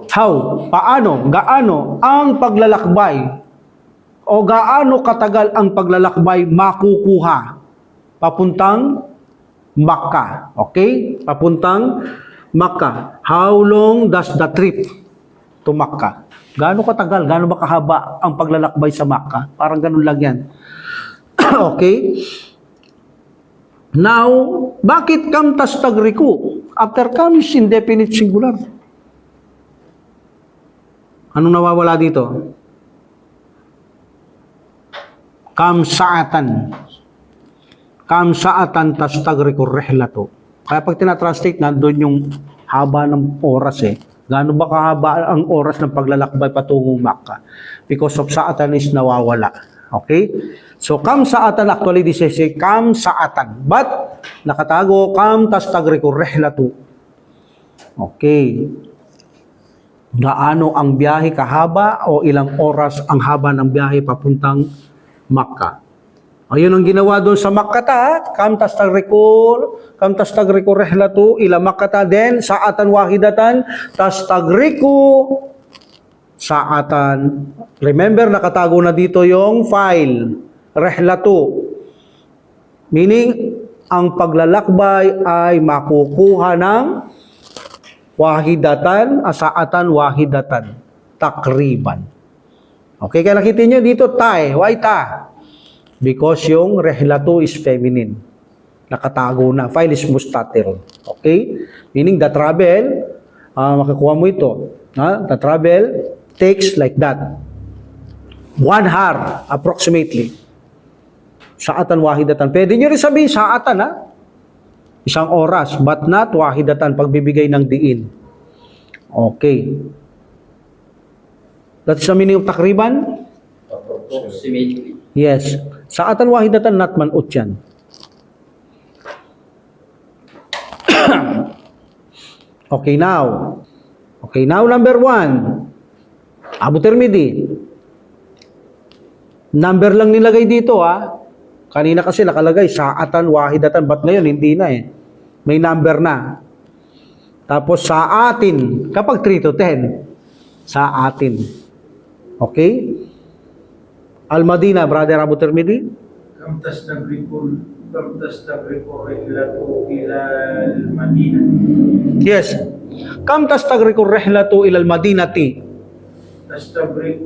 How? Paano? Gaano ang paglalakbay? O gaano katagal ang paglalakbay makukuha? Papuntang Makkah. Okay? Papuntang Makkah. How long does the trip to Makkah? Gaano katagal? Gaano ba kahaba ang paglalakbay sa Makkah? Parang ganun lang yan. Okay? Now, bakit kam tastagriku? After kam is indefinite singular. Anong nawawala dito? Kam sa'atan. Kam sa'atan tastagriku rehlatu. Kaya pag tinatranslate, nandun yung haba ng oras eh. Gaano ba kahaba ang oras ng paglalakbay patungong Makkah? Because of sa'atan is nawawala. Okay? So, kam sa'atan, actually, this is kam sa'atan. But, nakatago, kam tastagriku rehlatu. Okay. Gaano ang biyahe kahaba o ilang oras ang haba ng biyahe papuntang Makkah? Ayun ang ginawa doon sa Makkah, kam tastagriku rehlatu ila Makkah, then sa'atan wahidatan tastagriku sa'atan. Remember, nakatago na dito yung file, rehlatu. Meaning, ang paglalakbay ay makukuha ng wahidatan, sa'atan wahidatan, takriban. Okay, kaya nakita nyo dito, tay. Why ta? Because yung rehlatu is feminine. Nakatago na. File is mustatir. Okay? Meaning the travel, makakuha mo ito. The travel takes like that. 1 hour approximately. Sa'atan wahidatan. Pwede nyo rin sabihin sa'atan, ha? Isang oras, but not wahidatan, pagbibigay ng diin. Okay. That's the meaning of takriban? Approximately. Yes. Sa'atan wahidatan, not man'ut yan. Okay, now. Okay, now number 1. Abu Tirmidhi. Number lang nilagay dito, ha. Kanina kasi nakalagay, sa'atan wahidatan, but ngayon hindi na eh. May number na. Tapos sa atin, kapag 3 to 10, sa atin. Okay? Al-Madina, brother Abu Tirmidhi. كم تستغرق الرحلة إلى المدينة؟ Yes. Kam tastagriku rihlatu ila al-Madinati? تستغرق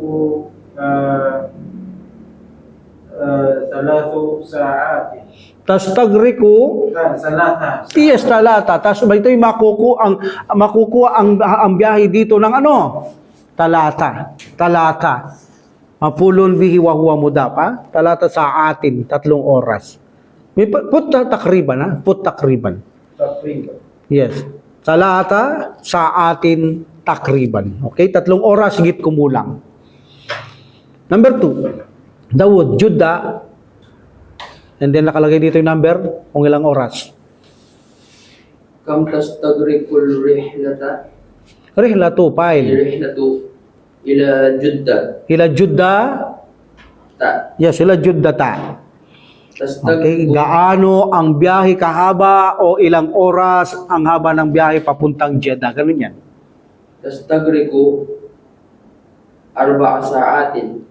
3 ساعات. Tastagriku, ثلاثة. yes, talata. Tapos ito yung makukuha ang biyahe dito ng ano? Talata. Mapulon bihi wa huwa mudapa. Talata sa atin, 3 oras. May put takriban, ha? Put takriban. تقريبا. Yes. Talata sa atin takriban. Okay? 3 oras, higit kumulang. Number 2. Dawud, Judah. And then nakalagay dito yung number, kung ilang oras. Kam tastagriqul rihlata Rihlatu, file. rihlatu ila Jeddah. Ila Judah. Ta. Yes, ila Judah ta. Okay, gaano ang biyahe kahaba o ilang oras ang haba ng biyahe papuntang Jeddah? Ganun yan. Tastagriqu 4 saatin.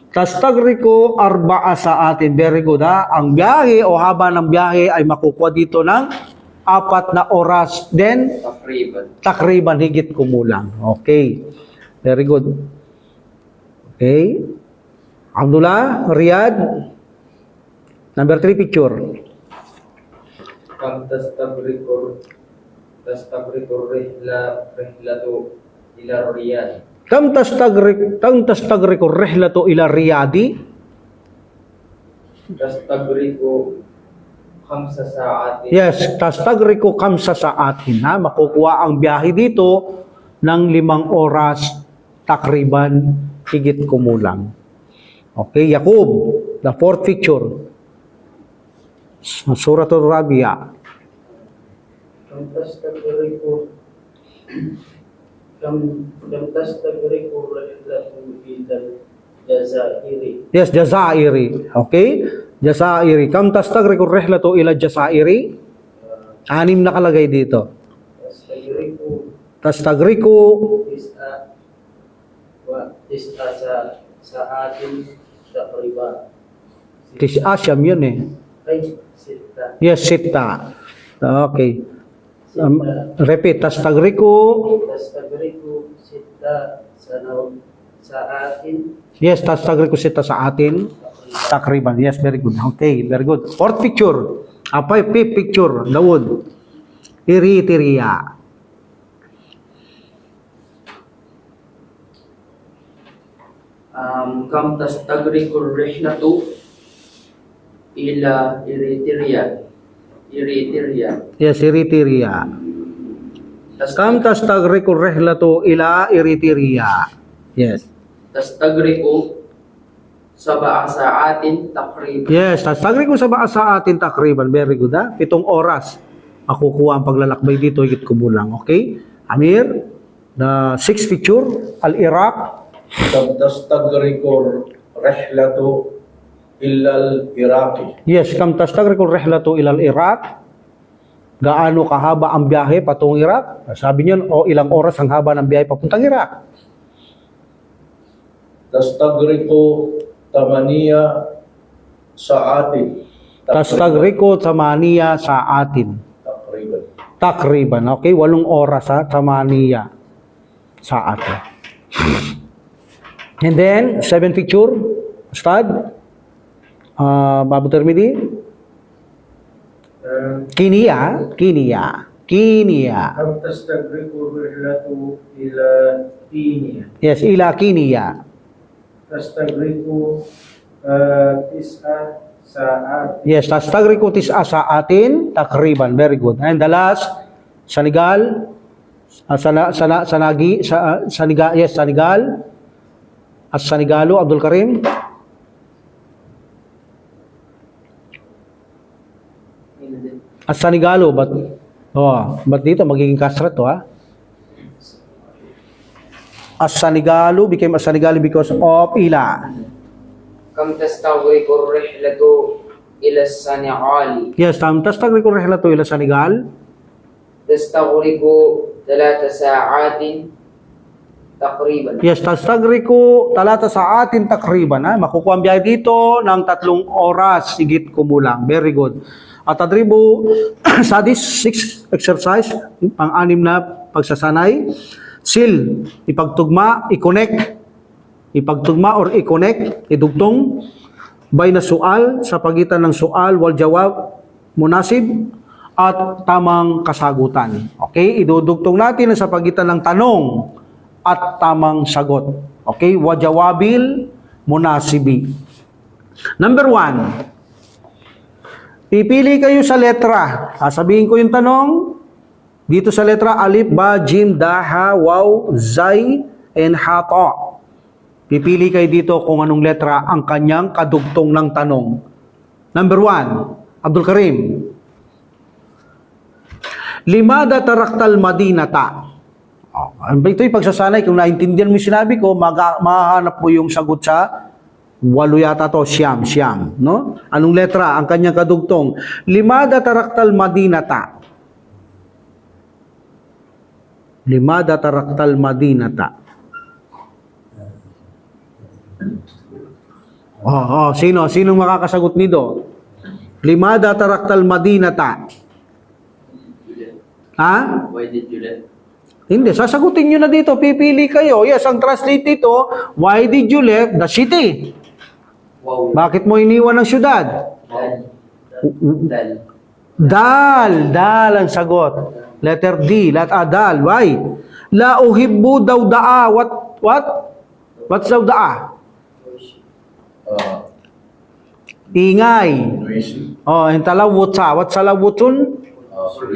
Tastagriku 4 sa atin. Very good, ha? Ang biyahe o haba ng biyahe ay makukuha dito ng 4 na oras. Then, takriban, higit kumulang. Okay. Very good. Okay. Abdullah, Riyadh. Number 3 picture. Kam tastagriku rihlatu ila Riyadh. Kam tastagriku rihlatu ila Riyadi? Tastagriku 5 saatin. Yes, tastagriku 5 sa atin, ha? Makukuha ang biyahe dito ng 5 oras, takriban, higit kumulang. Okay, Yaqub, the 4th picture. Suratul Rabi'a. كم تستغرق الرحلة إلى الجزائر؟ Yes, Jazairi. Okay? Jazairi. Kam tastagriku rihlatu ila Jazairi? 6 nakalagay dito. Tastagriku 9 ساعات تقريبا. Asyam yun eh. أي 6 Yes, sita. Okay. Repeat. Tastagriku. تستغرق 6 ساعات Yes, tastagriku sita sa atin. Takriban. Yes, very good. Okay, very good. 4th picture. 5th picture. Dawud. Eritrea. Kam tastagriqul rihlatu ila Eritrea. Yes, Eritrea. Kam tastagriku rihlatu ila Eritrea. Yes. tastagriku sab'a sa'atin taqriban. Yes, tastagriku sa atin takriban. Very good, ha? 7 oras. Makukuha ang paglalakbay dito, higit kumulang. Okay? Amir, the 6th feature, Al-Iraq. Kam tastagriku rihlatu ila al-Iraqi. Yes, kam tastagriku rihlatu ila Iraq. Gaano kahaba ang biyahe patungong Iraq? Sabi niyo, ilang oras ang haba ng biyahe papuntang Iraq? Tastagriku 8 saatin. Tastagriku tamaniya sa atin. Takriban. Takriban, okay? 8 oras ha, tamaniya sa atin. And then, 7th feature, Ustad, Babu Termidi, Kiniya. كم تستغرق الرحلة إلى كينيا؟ Yes, ila Kiniya. تستغرق 9 ساعات. Yes, tastagriku tis'a sa atin, takriban. Very good. And the last, Senegal, Senegal, Senegalo, Abdul Karim. Senegalo, but dito magiging kasrat to, ha? Senegalo became a Senegalo because of ila. Kam tastagriku rihlatu ila Senegal. Yes, tastagriku rihlatu ila Senegal. Tastagriku 3 sa'atin taqriban. Yes, tastagriku 3 sa atin takriban. Ha? Makukuha ang biyahe dito ng 3 oras, higit kumulang. Very good. At adribo sa this 6 exercise, pang-6 na pagsasanay, sil, ipagtugma, i-connect, ipagtugma or i-connect, idugtong, bay na sual, sa pagitan ng sual, wal jawab, munasib, at tamang kasagutan. Okay? Idudugtong natin sa pagitan ng tanong at tamang sagot. Okay? Wajawabil, munasibi. Number 1, pipili kayo sa letra. Sasabihin ko yung tanong. Dito sa letra, alif, ba, jim, da, ha, waw, zay, and ha, ta. Pipili kayo dito kung anong letra ang kanyang kadugtong ng tanong. Number 1, Abdul Karim. Limada taraktal madinata. Ito'y pagsasanay. Kung naintindihan mo yung sinabi ko, mahahanap mo yung sagot sa 8 yata to, siyam, no? Anong letra ang kanyang kadugtong? Limada taraktal madinata. Limada taraktal madinata. Sinong makakasagot nito? Limada taraktal madinata. Ha? Why did you let? Hindi, sasagutin nyo na dito. Pipili kayo. Yes, ang translate dito, why did you left the city? Wow. Bakit mo iniwan ang syudad? Dal. Dal ang sagot. Letter D, dal. Why? La uhibbu dawda'a. What? What's dawda'a? Ingay. Noisy. And talawuta. What's talawutun?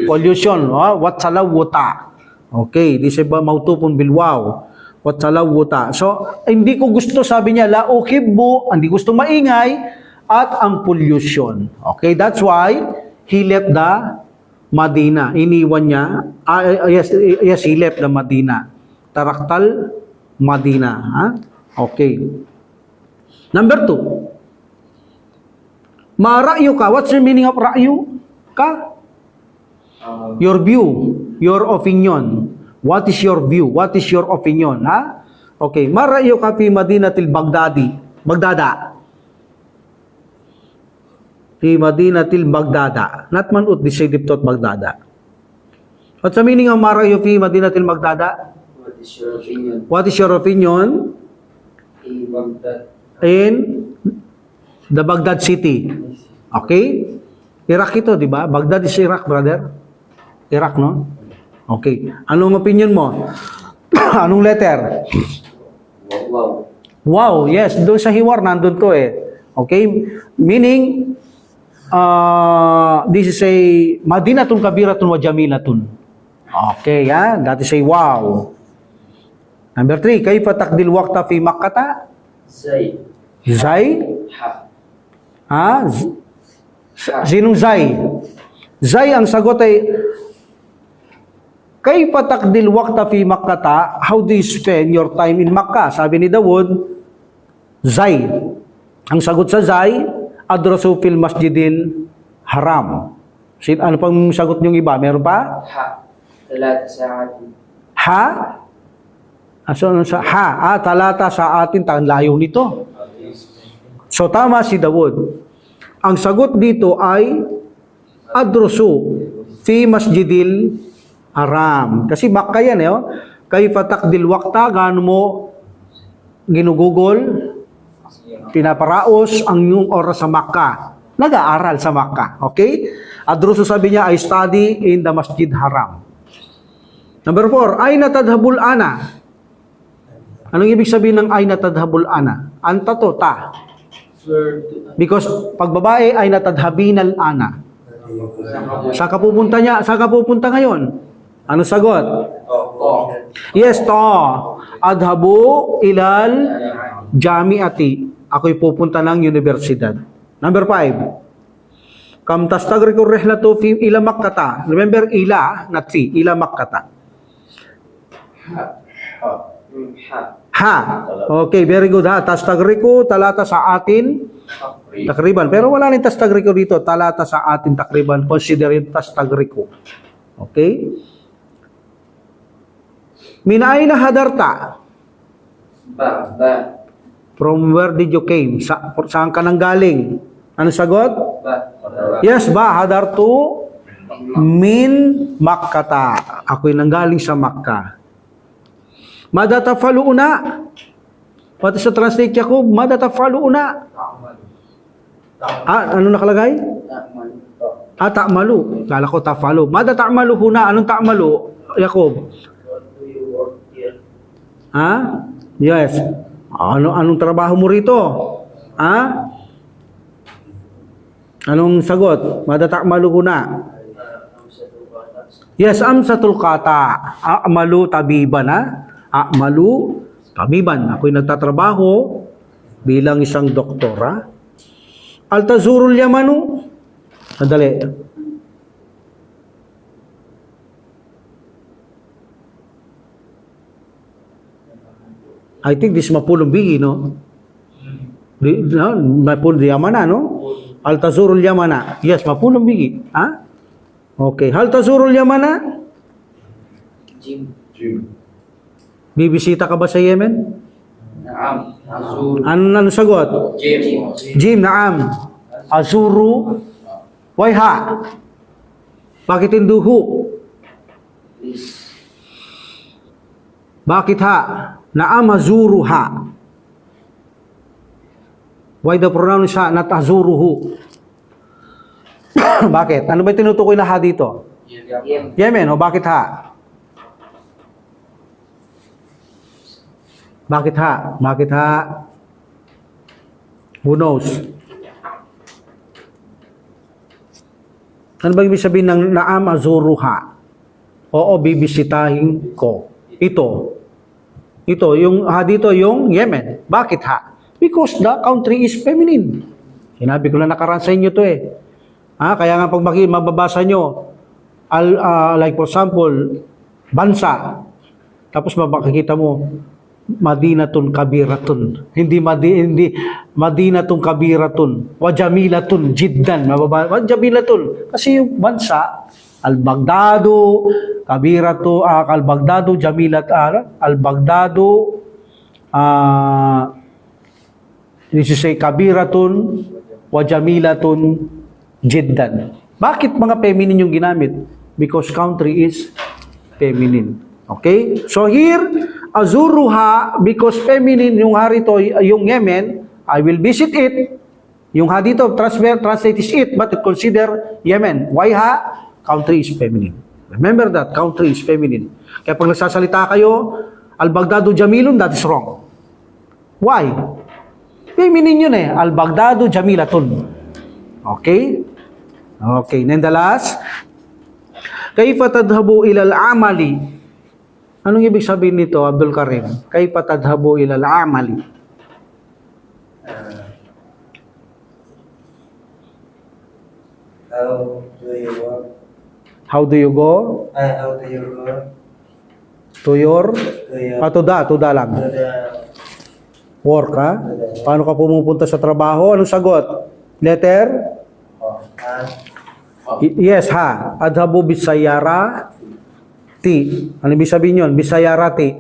Pollution. What's talawuta? Okay, this is mautupon bilwaw. What's talawuta? So, hindi ko gusto, sabi niya, la uhibbu, hindi gusto maingay, at ang pollution. Okay, that's why he left the Madina. Iniwan niya, yes, he left the Madina. Taraktal Madina. Okay. Number 2. Ma-ra'yu ka. What's the meaning of ra'yu? Ka? Your view. Your opinion. What is your view? What is your opinion? Okay. Ma-ra'yu ka fi Madinatil Baghdadi. Bagdada. Fi Madinatil Bagdada. Not man ut decided tot Bagdada. What's the meaning of ma-ra'yu fi Madinatil Bagdada? What is your opinion? What is your opinion in the Baghdad city? Okay? Iraq ito, di ba? Baghdad is Iraq, brother. Iraq, no? Okay. Anong opinion mo? Anong letter? Wow. Wow, yes. Doon sa hiwar, nandun to eh. Okay? Meaning, this is a Madinatun kabiratun wa jamilatun. Okay, that is a wow. Number 3, kayfa takdil waqta fi Makkah? Zay. Zay? Ha. Sinong Zay? Zay, ang sagot ay, kayfa takdil waqta fi Makkah? How do you spend your time in Makkah? Sabi ni Dawud, Zay. Ang sagot sa Zay, adrasu fil masjidil haram. Ano pang sagot niyong iba? Meron pa? Ha. 3 sa'atin. Ha? Ano sa ha? Talata sa atin, layo nito. So tama si Dawud. Ang sagot dito ay adrusu fi masjidil haram. Kasi Makkah yan Kayfa takdil waqta, gaano mo ginugugol, pinaparaos ang iyong oras sa Makkah. Nag-aaral sa Makkah. Okay? Adrusu sabi niya, I study in the Masjid Haram. Number 4, ayna tadhabul ana. Anong ibig sabihin ng ayna tadhabul ana? Anta to, ta. Because pag babae ay natadhabinal ana. Saan ka pupunta niya? Saan ka pupunta ngayon? Ano sagot? Yes, to. Adhabu ilal jamiati. Ako'y pupunta ng universidad. Number 5. Kam tastagriku rihlatu fi ila Makkah. Remember ila, not fi, ila Makkah. Ha. Okay, very good ha. Tastagriku, talata sa atin, takriban. Pero wala rin tastagriku dito. Talata sa atin, takriban. Consider it tastagriku. Okay? Minaina hadarta? Ba. From where did you came? Saan ka nang galing? Ano sagot? Ba. Yes, ba? Hadartu min Makkata. Ako'y nanggaling sa Makkah. Mada tafaluuna? What is the translate ko? Mada tafaluuna? Ano nakalagay? Ta'malu. Kala ko tafalu. Mada ta'malu huna? Anong ta'malu, Jacob? What do you work here? Yes. Anong trabaho mo rito? Anong sagot? Mada ta'malu huna? Yes, amsatul kata. A'malu tabiban A'malu tabiban. Ako'y nagtatrabaho bilang isang doktora. Altazurul yamanu. Sandali. I think this mapulong bigi, no? Mapulong yamana, no? Altazurul yamana. Yes, mapulong bigi. Okay. Altazurul yamana? Jim. Bibisita ka ba sa Yemen? Naam. Azur. Ano sagot? Jim. Jim, naam. Azuru. Why ha? Bakit hindi hu? Please. Bakit ha? Naam azuru ha. Why the pronoun siya not azuruhu? Bakit? Ano ba tinutukoy na ha dito? Yem. Yemen, o bakit ha? Bakit ha? Bakit ha? Who knows? Ano ba ibig sabihin ng naam azuruha? Oo, bibisitahin ko. Ito, yung ha dito, yung Yemen. Bakit ha? Because the country is feminine. Sinabi ko na nakaraan sa inyo to kaya nga pag mababasa nyo, like for example, bansa, tapos makikita mo, Madinatun kabiratun. Hindi Madinatun kabiratun. Wa jamilatun jiddan. Wa jamilatun. Kasi yung bansa, Al-Baghdadu, kabiratu, Al-Baghdadu, jamilat, Al-Baghdadu, this is say kabiratun, wa jamilatun jiddan. Bakit mga feminine yung ginamit? Because country is feminine. Okay? So here, azuruha, because feminine, yung ha rito, yung Yemen, I will visit it. Yung ha dito, translate is it, but consider Yemen. Why ha? Country is feminine. Remember that, country is feminine. Kaya pag nagsasalita kayo, Al-Baghdadu Jamilun, that is wrong. Why? Feminine yun Al-Baghdadu Jamilatun. Okay? Okay, then the last, Kaifa tadhabu ilal amali? Anong ibig sabihin nito, Abdul Karim? Kaifa tadhabu ilal amali? How do you work? How do you go How do you go to your to your to lang. to the Work, ha? Paano ka pumupunta sa trabaho? Anong sagot? Letter? Yes, ha. Adhabu bisayara ti. Ano ibig sabihin yun? Bisayara ti.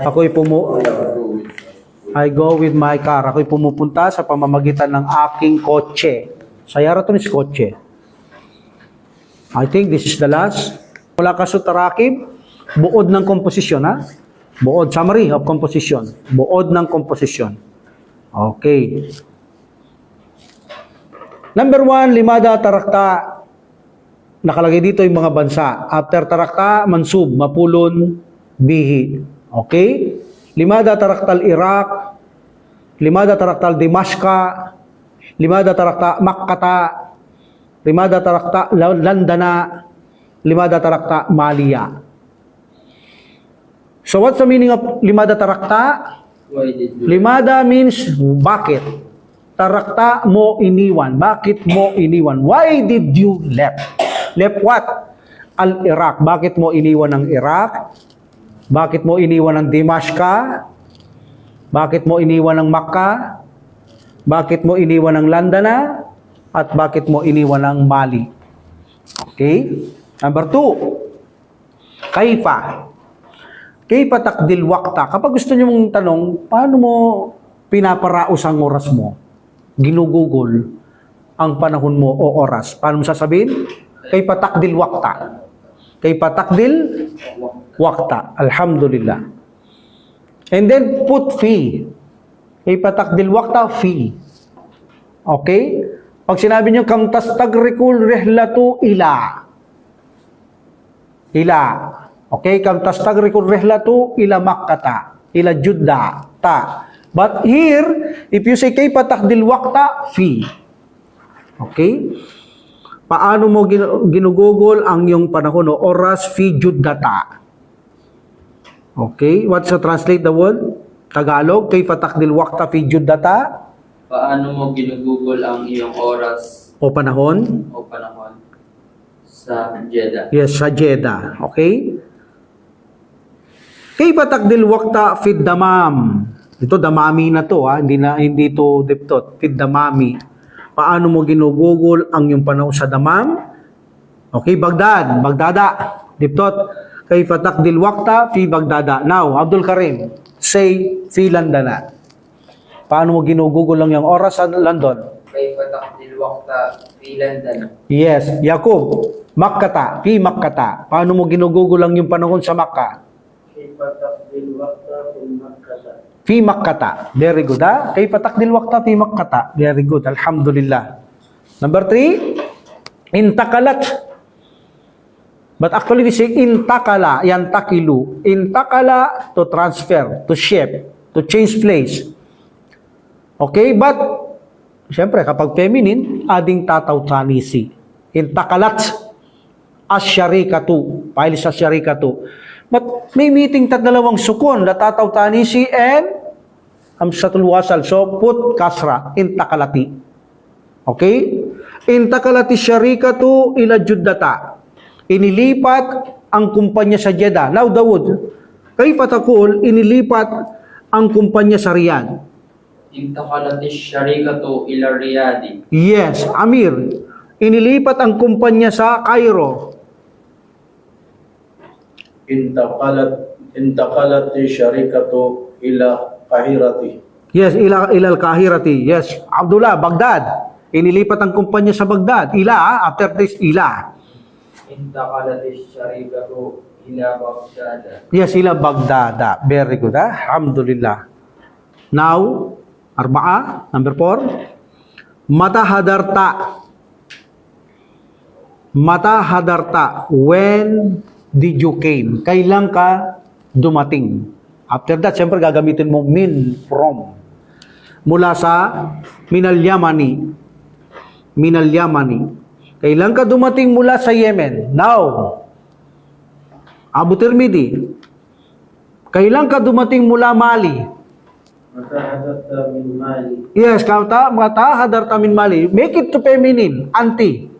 Ako'y I go with my car. Ako'y pumupunta sa pamamagitan ng aking kotse. Sayara to is kotse. I think this is the last. Mula kaso tarakib, buod ng komposisyon, ha? Buod, summary of composition. Buod ng komposisyon. Okay. Number 1, limada tarakta. Nakalagay dito yung mga bansa. After tarakta, mansub, mapulon, bihi. Okay? Limada taraktal Iraq, limada taraktal Dimashqa, limada tarakta Makkata, limada tarakta Landana, limada tarakta Malia. So what's the meaning of limada tarakta? Why did you? Limada means bakit? Tarakta mo iniwan. Bakit mo iniwan? Why did you left? Left what? Al-Iraq. Bakit mo iniwan ang Iraq? Bakit mo iniwan ang Dimashqa? Bakit mo iniwan ang Makkah? Bakit mo iniwan ang Landana? At bakit mo iniwan ang Mali? Okay? Number 2. Kaifa. Kaifa takdil waqta. Kapag gusto niyo mong tanong, paano mo pinaparaos ang oras mo? Ginugugol ang panahon mo o oras. Paano mo sasabihin? Kaifa takdil waqta. Kaifa takdil waqta. Alhamdulillah. And then put fi. Kaifa takdil waqta fi. Okay? Pag sinabi niyo kam tastagrikul rihlatu ila. Ila. Okay, kam tastagrikul rihlatu ila Makkata, ila Judda, ta. But here, if you say kayfa takdil waqta, fi. Okay? Paano mo ginugugol ang iyong panahon o oras fi Juddata? Okay, what's to translate the word? Tagalog, kayfa takdil waqta fi Juddata? Paano mo ginugugol ang iyong oras O panahon? o panahon sa Jeddah? Yes, sa Jeddah. Okay? Kayfa takdil waqta fi damam? Ito damami na to, ha? Hindi to diptot. Fi damami. Paano mo ginugugol ang iyong panahon sa damam? Okay, Baghdad, Bagdada, diptot. Kayfa takdil waqta fi Bagdada. Now, Abdul Karim, say fi Landana. Paano mo ginugugol ang iyong oras sa London? Kayfa takdil waqta fi London? Yes, Yakub, Makkata, fi Makkata. Paano mo ginugugol ang iyong panahon sa Makkah? كيف تقضي الوقت في مكة؟ Fi Makkata. Very good, ha? Kayfa takdil waqta fi Makkata. Very good. Alhamdulillah. Number 3, intakalat. But actually, we say intakala, yantakilu. Intakala, to transfer, to shift, to change place. Okay, but, siyempre, kapag feminine, ading tatawtanisi. Intakalat, asyarikatu. Pahil sa syarikatu. But may meeting dalawang sukon, latataw tanisi and hamsatul wasal. So put kasra, intakalati. Okay? Intakalati syarikatu ila Juddata. Inilipat ang kumpanya sa Jeddah. Now Dawood, kayfa taqul inilipat ang kumpanya sa Riyadh? Intakalat syarikatu ila Riyadi. Yes, Amir. Inilipat ang kumpanya sa Cairo. Intaqalat syarikatu ila Kahirati. Yes, ila al-Kahirati. Yes, Abdullah, Baghdad. Inilipat ang kumpanya sa Baghdad. Ila, after this, ila. Intakalat syarikatu ila Baghdad. Yes, ila Baghdad. Very good, ha? Alhamdulillah. Now, arba'a, number 4. Mata hadarta. Mata hadarta. When did you came? Kailan ka dumating? After that, siyempre gagamitin mo min, from. Mula sa minal Yamani. Minal Yamani. Kailan ka dumating mula sa Yemen? Now, Abu Tirmidhi. Kailan ka dumating mula Mali? متى حدثت من مالي Yes, mata hadarta min Mali. Make it to feminine. Anti.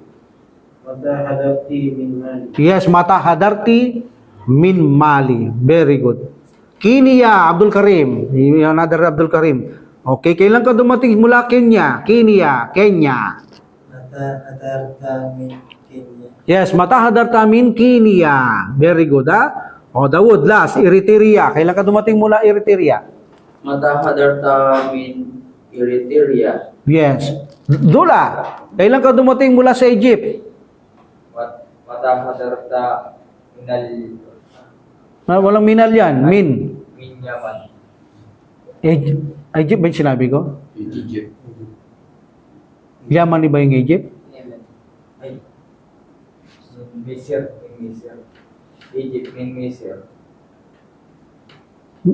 متى حدثت من مالي Yes, mata hadarti min Mali. Very good. Kenya, Abdul Karim. Another Abdul Karim. Okay, kailan ka dumating mula Kenya? Kenya. Mata hadarta min Kenya. Yes, mata hadarta min Kenya. Very good, ha? O, Dawood, last, Eritrea. Kailan ka dumating mula Eritrea? Mata hadarta min Eritrea. Yes. Dula, kailan ka dumating mula sa Egypt? Mata hadarta minal Walang minal yan. Min. min Yaman. Egypt ba yung sinabi ko? Egypt. Yaman ba yung Egypt? Ay. Misir. Egypt min Misir.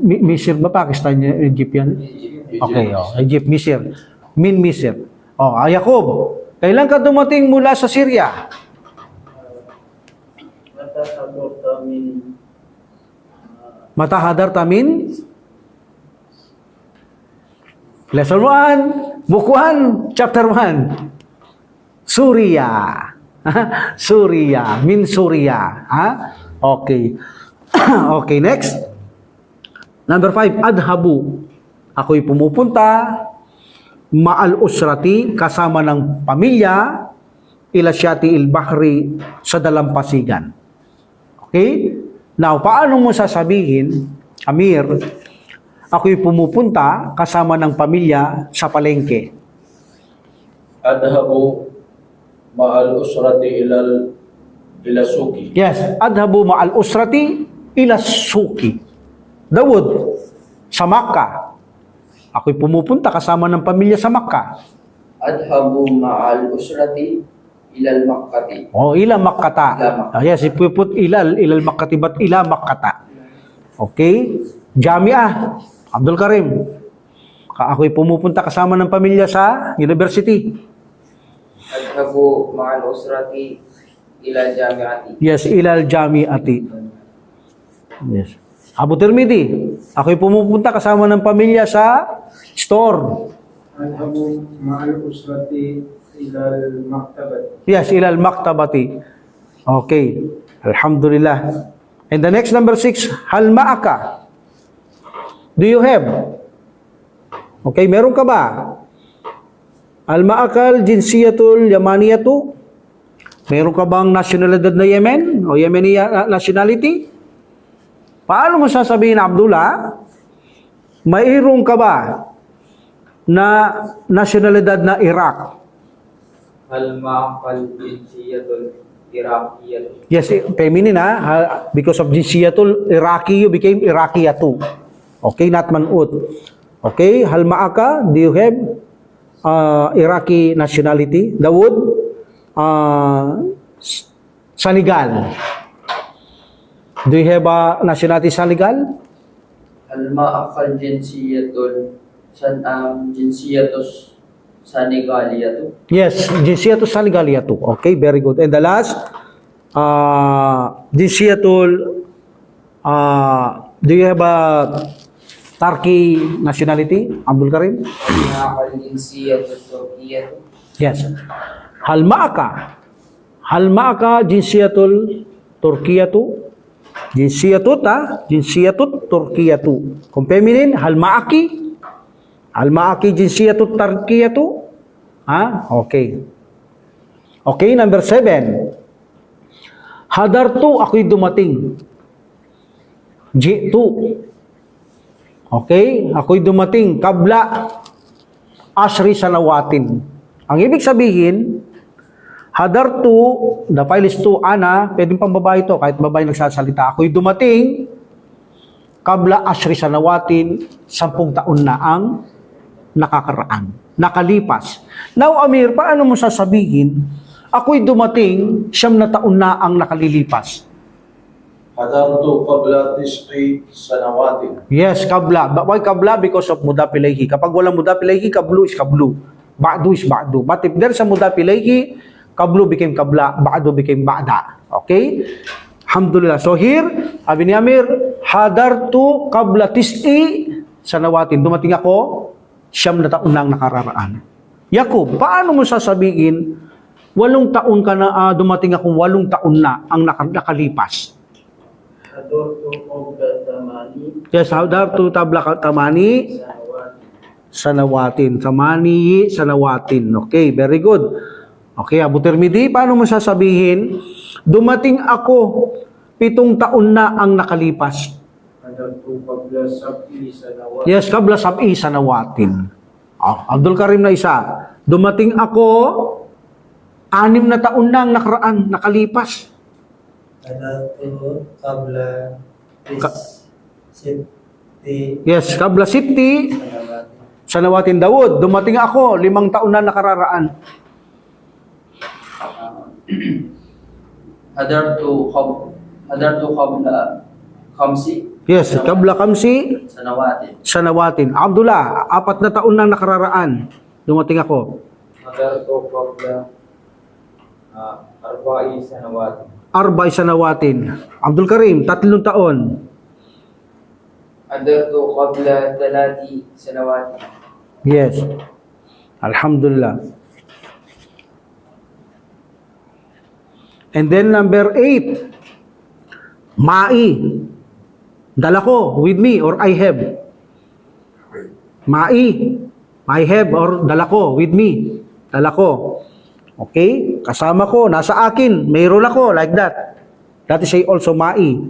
Misir ba? Pakistan yung Egypt yan? Okay, Egypt, Misir. Min Misir. Jacob, kailan ka dumating mula sa Syria? متى حضرت من Mata hadarta min? Lesson 1, Book 1, Chapter 1. Suria. Suria. Min Suria. Ha? Okay. Okay, next. Number 5, adhabu. Ako'y pumupunta ma'al usrati, kasama ng pamilya, ila syati il-bahri, sa dalampasigan. Okay? Now, paano mo sasabihin, Amir, ako'y pumupunta kasama ng pamilya sa palengke? Adhabu ma'al usrati ila suki. Yes, adhabu ma'al usrati ila suki. Dawud, sa Makkah. Ako'y pumupunta kasama ng pamilya sa Makkah. Adhabu ma'al usrati ilal Makkati. Ila Makkata. Ila Makkata. Yes, if we put ilal Makkati, but ila Makkata. Okay? Jami'ah, Abdul Karim. Ako'y pumupunta kasama ng pamilya sa university. Adhabu ma'al usrati ilal Jami'ati. Yes, ilal Jami'ati. Yes. Abu Tirmidhi, ako'y pumupunta kasama ng pamilya sa store. أذهب مع الأسرة إلى المكتبة Yes, ilal maktabati. Okay. Alhamdulillah. And the next number 6, hal ma'aka? Do you have? Okay, meron ka ba? Al ma'akal jinsiyatul yamaniyatu? Meron ka bang nationalidad na Yemen? O Yemeni nationality? Paano mo sasabihin, Abdullah? Mayroon ka ba na nationalidad na Iraq? Hal ma'akal jinsiyatul Iraqiyatu. Yes, feminine because of jinsiyatul Iraqi, you became Iraqiyatu. Okay, not man'ut. Okay, hal ma'aka, do you have Iraqi nationality? Dawood, Senegal. Do you have a nationality Senegal? Al ma'akal jinsiyatus Senegaliyatu. Yes, jinsiyatul Senegaliyatu. Okay, very good. And the last, jinsiyatul, do you have a Turkey nationality, Abdul Karim? Ma'akal jinsiyatus Turkiyatu. Yes. Hal ma'aka jinsiyatul Turkiyatu. Jinsiyatut Turkiyatu. Kung feminine, hal ma'aki jinsiyatut Turkiyatu. Okay. Okay, number 7. Hadartu, ako'y dumating. Jitu. Okay, ako'y dumating. Kabla ashri sanawatin. Ang ibig sabihin, hadartu, the file is to ana, pwedeng pang babae to, kahit babae nagsasalita. Ako'y dumating, kabla ashri sanawatin, 10 taon na ang nakakaraan, nakalipas. Now, Amir, paano mo sasabihin, ako'y dumating, 9 na taon na ang nakalilipas? Hadartu qabla tis'i sanawatin. Yes, kabla. Why kabla? Because of mudaf ilayhi. Kapag walang mudaf ilayhi, kablu is kablu. Ba'du is ba'du. But if there's a mudaf ilayhi, Kablu became kabla, ba'du became ba'da. Okay? Alhamdulillah. So here, sabi ni Amir, hadartu qabla tis'i sanawatin. Dumating ako, 9 na taon lang nakararaan. Yakub, paano mo sasabihin, 8 taon ka na, dumating ako, 8 taon na ang nakalipas? حضرت قبل 8 Yes, hadartu tabla tamani سنوات sanawatin. Tamani sanawatin. Okay, very good. Okay, Abu Tirmidhi, paano mo sasabihin, dumating ako, 7 taon na ang nakalipas? حضرت قبل 7 سنوات Yes, kabla sab'i sanawatin. Abdul Karim na isa. Dumating ako, 6 na taon na ang nakaraan, nakalipas. Hadartu qabla sitti Yes, kabla siti sanawatin. sanawatin Dawud. Dumating ako, 5 taon na nakararaan. hadartu qabla khamsi Yes, kabla kamsi sanawatin. sanawatin. Abdullah, 4 na taon na nakararaan. Dumating ako. Hadartu qabla arba'i sanawat. Arba'y sanawatin. Abdul Karim, 3 taon. hadartu qabla 3 sanawatin. Yes. Alhamdulillah. And then number 8. Ma'i. Dala ko, with me, or I have. Ma'i. I have, or dala ko, with me. Dala ko. Okay? Kasama ko, nasa akin, mayroon ako, like that. That is say also ma'i.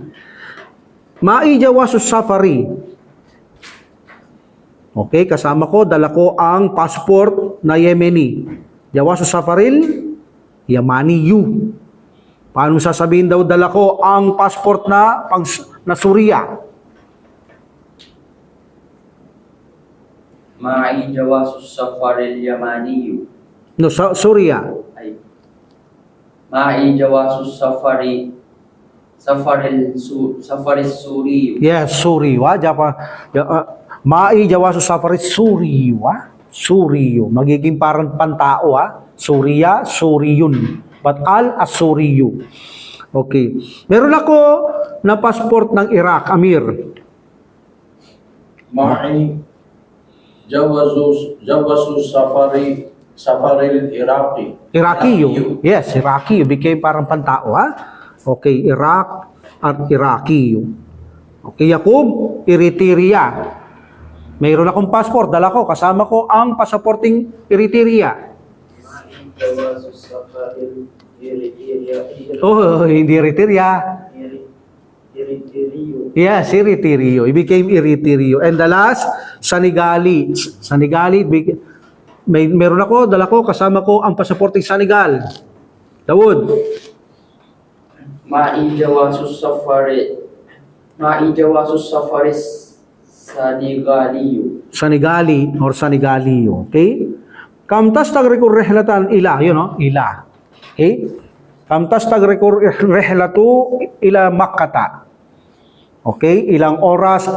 Ma'i jawasus safari. Okay, kasama ko, dala ko ang passport na Yemeni. Jawasus safaril, Yamani you. Paano sasabihin daw, dala ko ang passport na Suria? Ma'i jawasus safaril yamaniyu. No, Suria. Ay. Ma'i jawasus safaril suriyu. Yes, Suriwa. Ma'i jawasus safaril Suriwa. Suriyo. Magiging parang pantao, ha? Suria, Suriyun. But al-Asuriyu. Okay. Meron ako na passport ng Iraq, Amir. معي جواز سفر العراقي. Iraqiyo. Yes, Iraqiyo. Became parang pantao, ha? Okay, Iraq at Iraqiyo. Okay, Yakub, Eritrea. Mayroon akong passport, dala ko, kasama ko ang pasaporting Eritrea. جواز السفر إريتريا Oh, hindi Eritrea. إريتريو Yes, Eritrea. It became Eritrea. And the last, Senegali. Senegali, meron ako, dala ko, kasama ko ang pasaporting Senegal. Dawud. Ma'i jawasus safaris sanigaliyu. Senegali or Senegalio. Okay? Kamtas tagrekur rehlatan ila, you know, ila. Okay? Kamtas tagrekur rehlatu ila Makkata. Okay? Ilang oras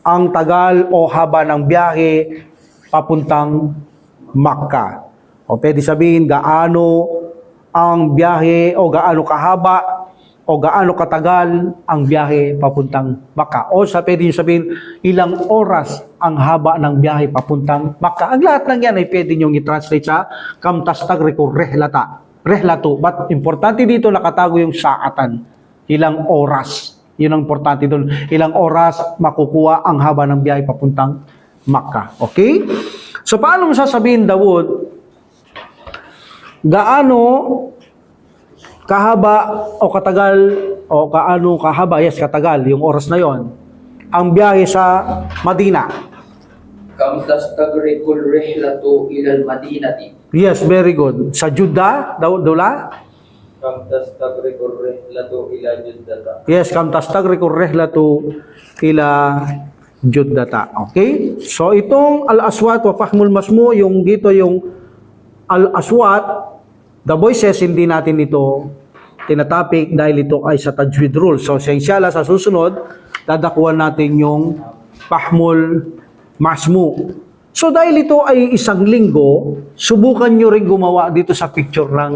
ang tagal o haba ng biyahe papuntang Makkah. O pwede sabihin gaano ang biyahe o gaano kahaba o gaano katagal ang biyahe papuntang Makkah. O pwede nyo sabihin ilang oras ang haba ng biyahe papuntang Makkah. Ang lahat ng yan ay pwede nyo i-translate sa kamtastag rekur rehlatu. But importante dito nakatago yung saatan. Ilang oras. Yun ang importante doon. Ilang oras makukuha ang haba ng biyahe papuntang Makkah. Okay? So paano mo sasabihin, Dawud, gaano kahaba o katagal o gaano kahaba, yes, katagal, yung oras na yon, ang biyahe sa Madina? Kam tastagrikul rihlatu ilal madinati. Yes, very good. Sa Judah, Dula? Kam tastagrikul rihlatu ila Juddata. Yes, kam tastagrikur rehlatu ila Juddata. Okay? So itong al-aswat wa fahmul masmu, yung dito yung al-aswat, the voices, hindi natin ito tinatopic dahil ito ay sa tajwid rule. So inshallah sa susunod, dadakuhan natin yung fahmul masmu. So dahil ito ay isang linggo, subukan nyo rin gumawa dito sa picture ng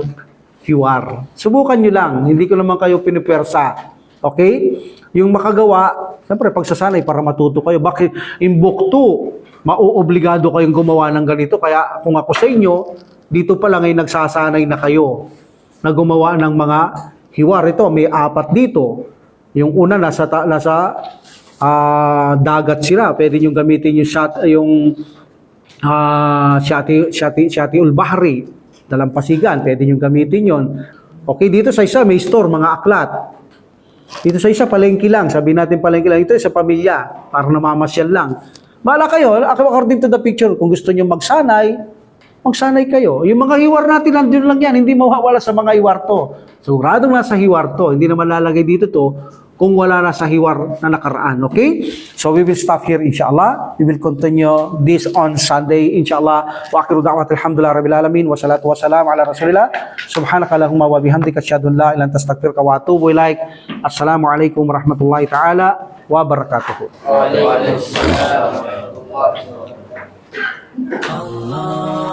hiwar. Subukan nyo lang, hindi ko naman kayo pinipwersa. Okay? Yung makagawa, siyempre pagsasanay para matuto kayo. Bakit imbukto, mauobligado kayong gumawa ng ganito. Kaya kung ako sa inyo, dito pa lang ay nagsasanay na kayo na gumawa ng mga hiwar. Ito, may 4 dito. Yung una, nasa dagat sila. Pwede nyo gamitin yung Shati ul Bahri, dalampasigan, pwede nyo gamitin yon. Okay, dito sa isa may store, mga aklat. Dito sa isa palengke lang, sabihin natin palengke lang. Ito sa pamilya, para namamasyal lang. Bahala kayo, according to the picture, kung gusto nyo magsanay kayo. Yung mga hiwar natin, nandun lang yan, hindi mawawala sa mga hiwar to. Siguradong nasa hiwar to, hindi naman lalagay dito to kung wala na sa hiwar na nakaraan. Okay? So we will stop here inshallah. We will continue this on Sunday inshallah. Wa akhiru da'wat alhamdulillah rabbil alamin wa salatu wa salam ala rasulillah. Subhanakallahumma wa bihamdika asyhadu an la ilaha illa anta astaghfiruka wa atubu ilaik. Assalamu alaikum warahmatullahi taala wabarakatuh. Waalaikumsalam. Allah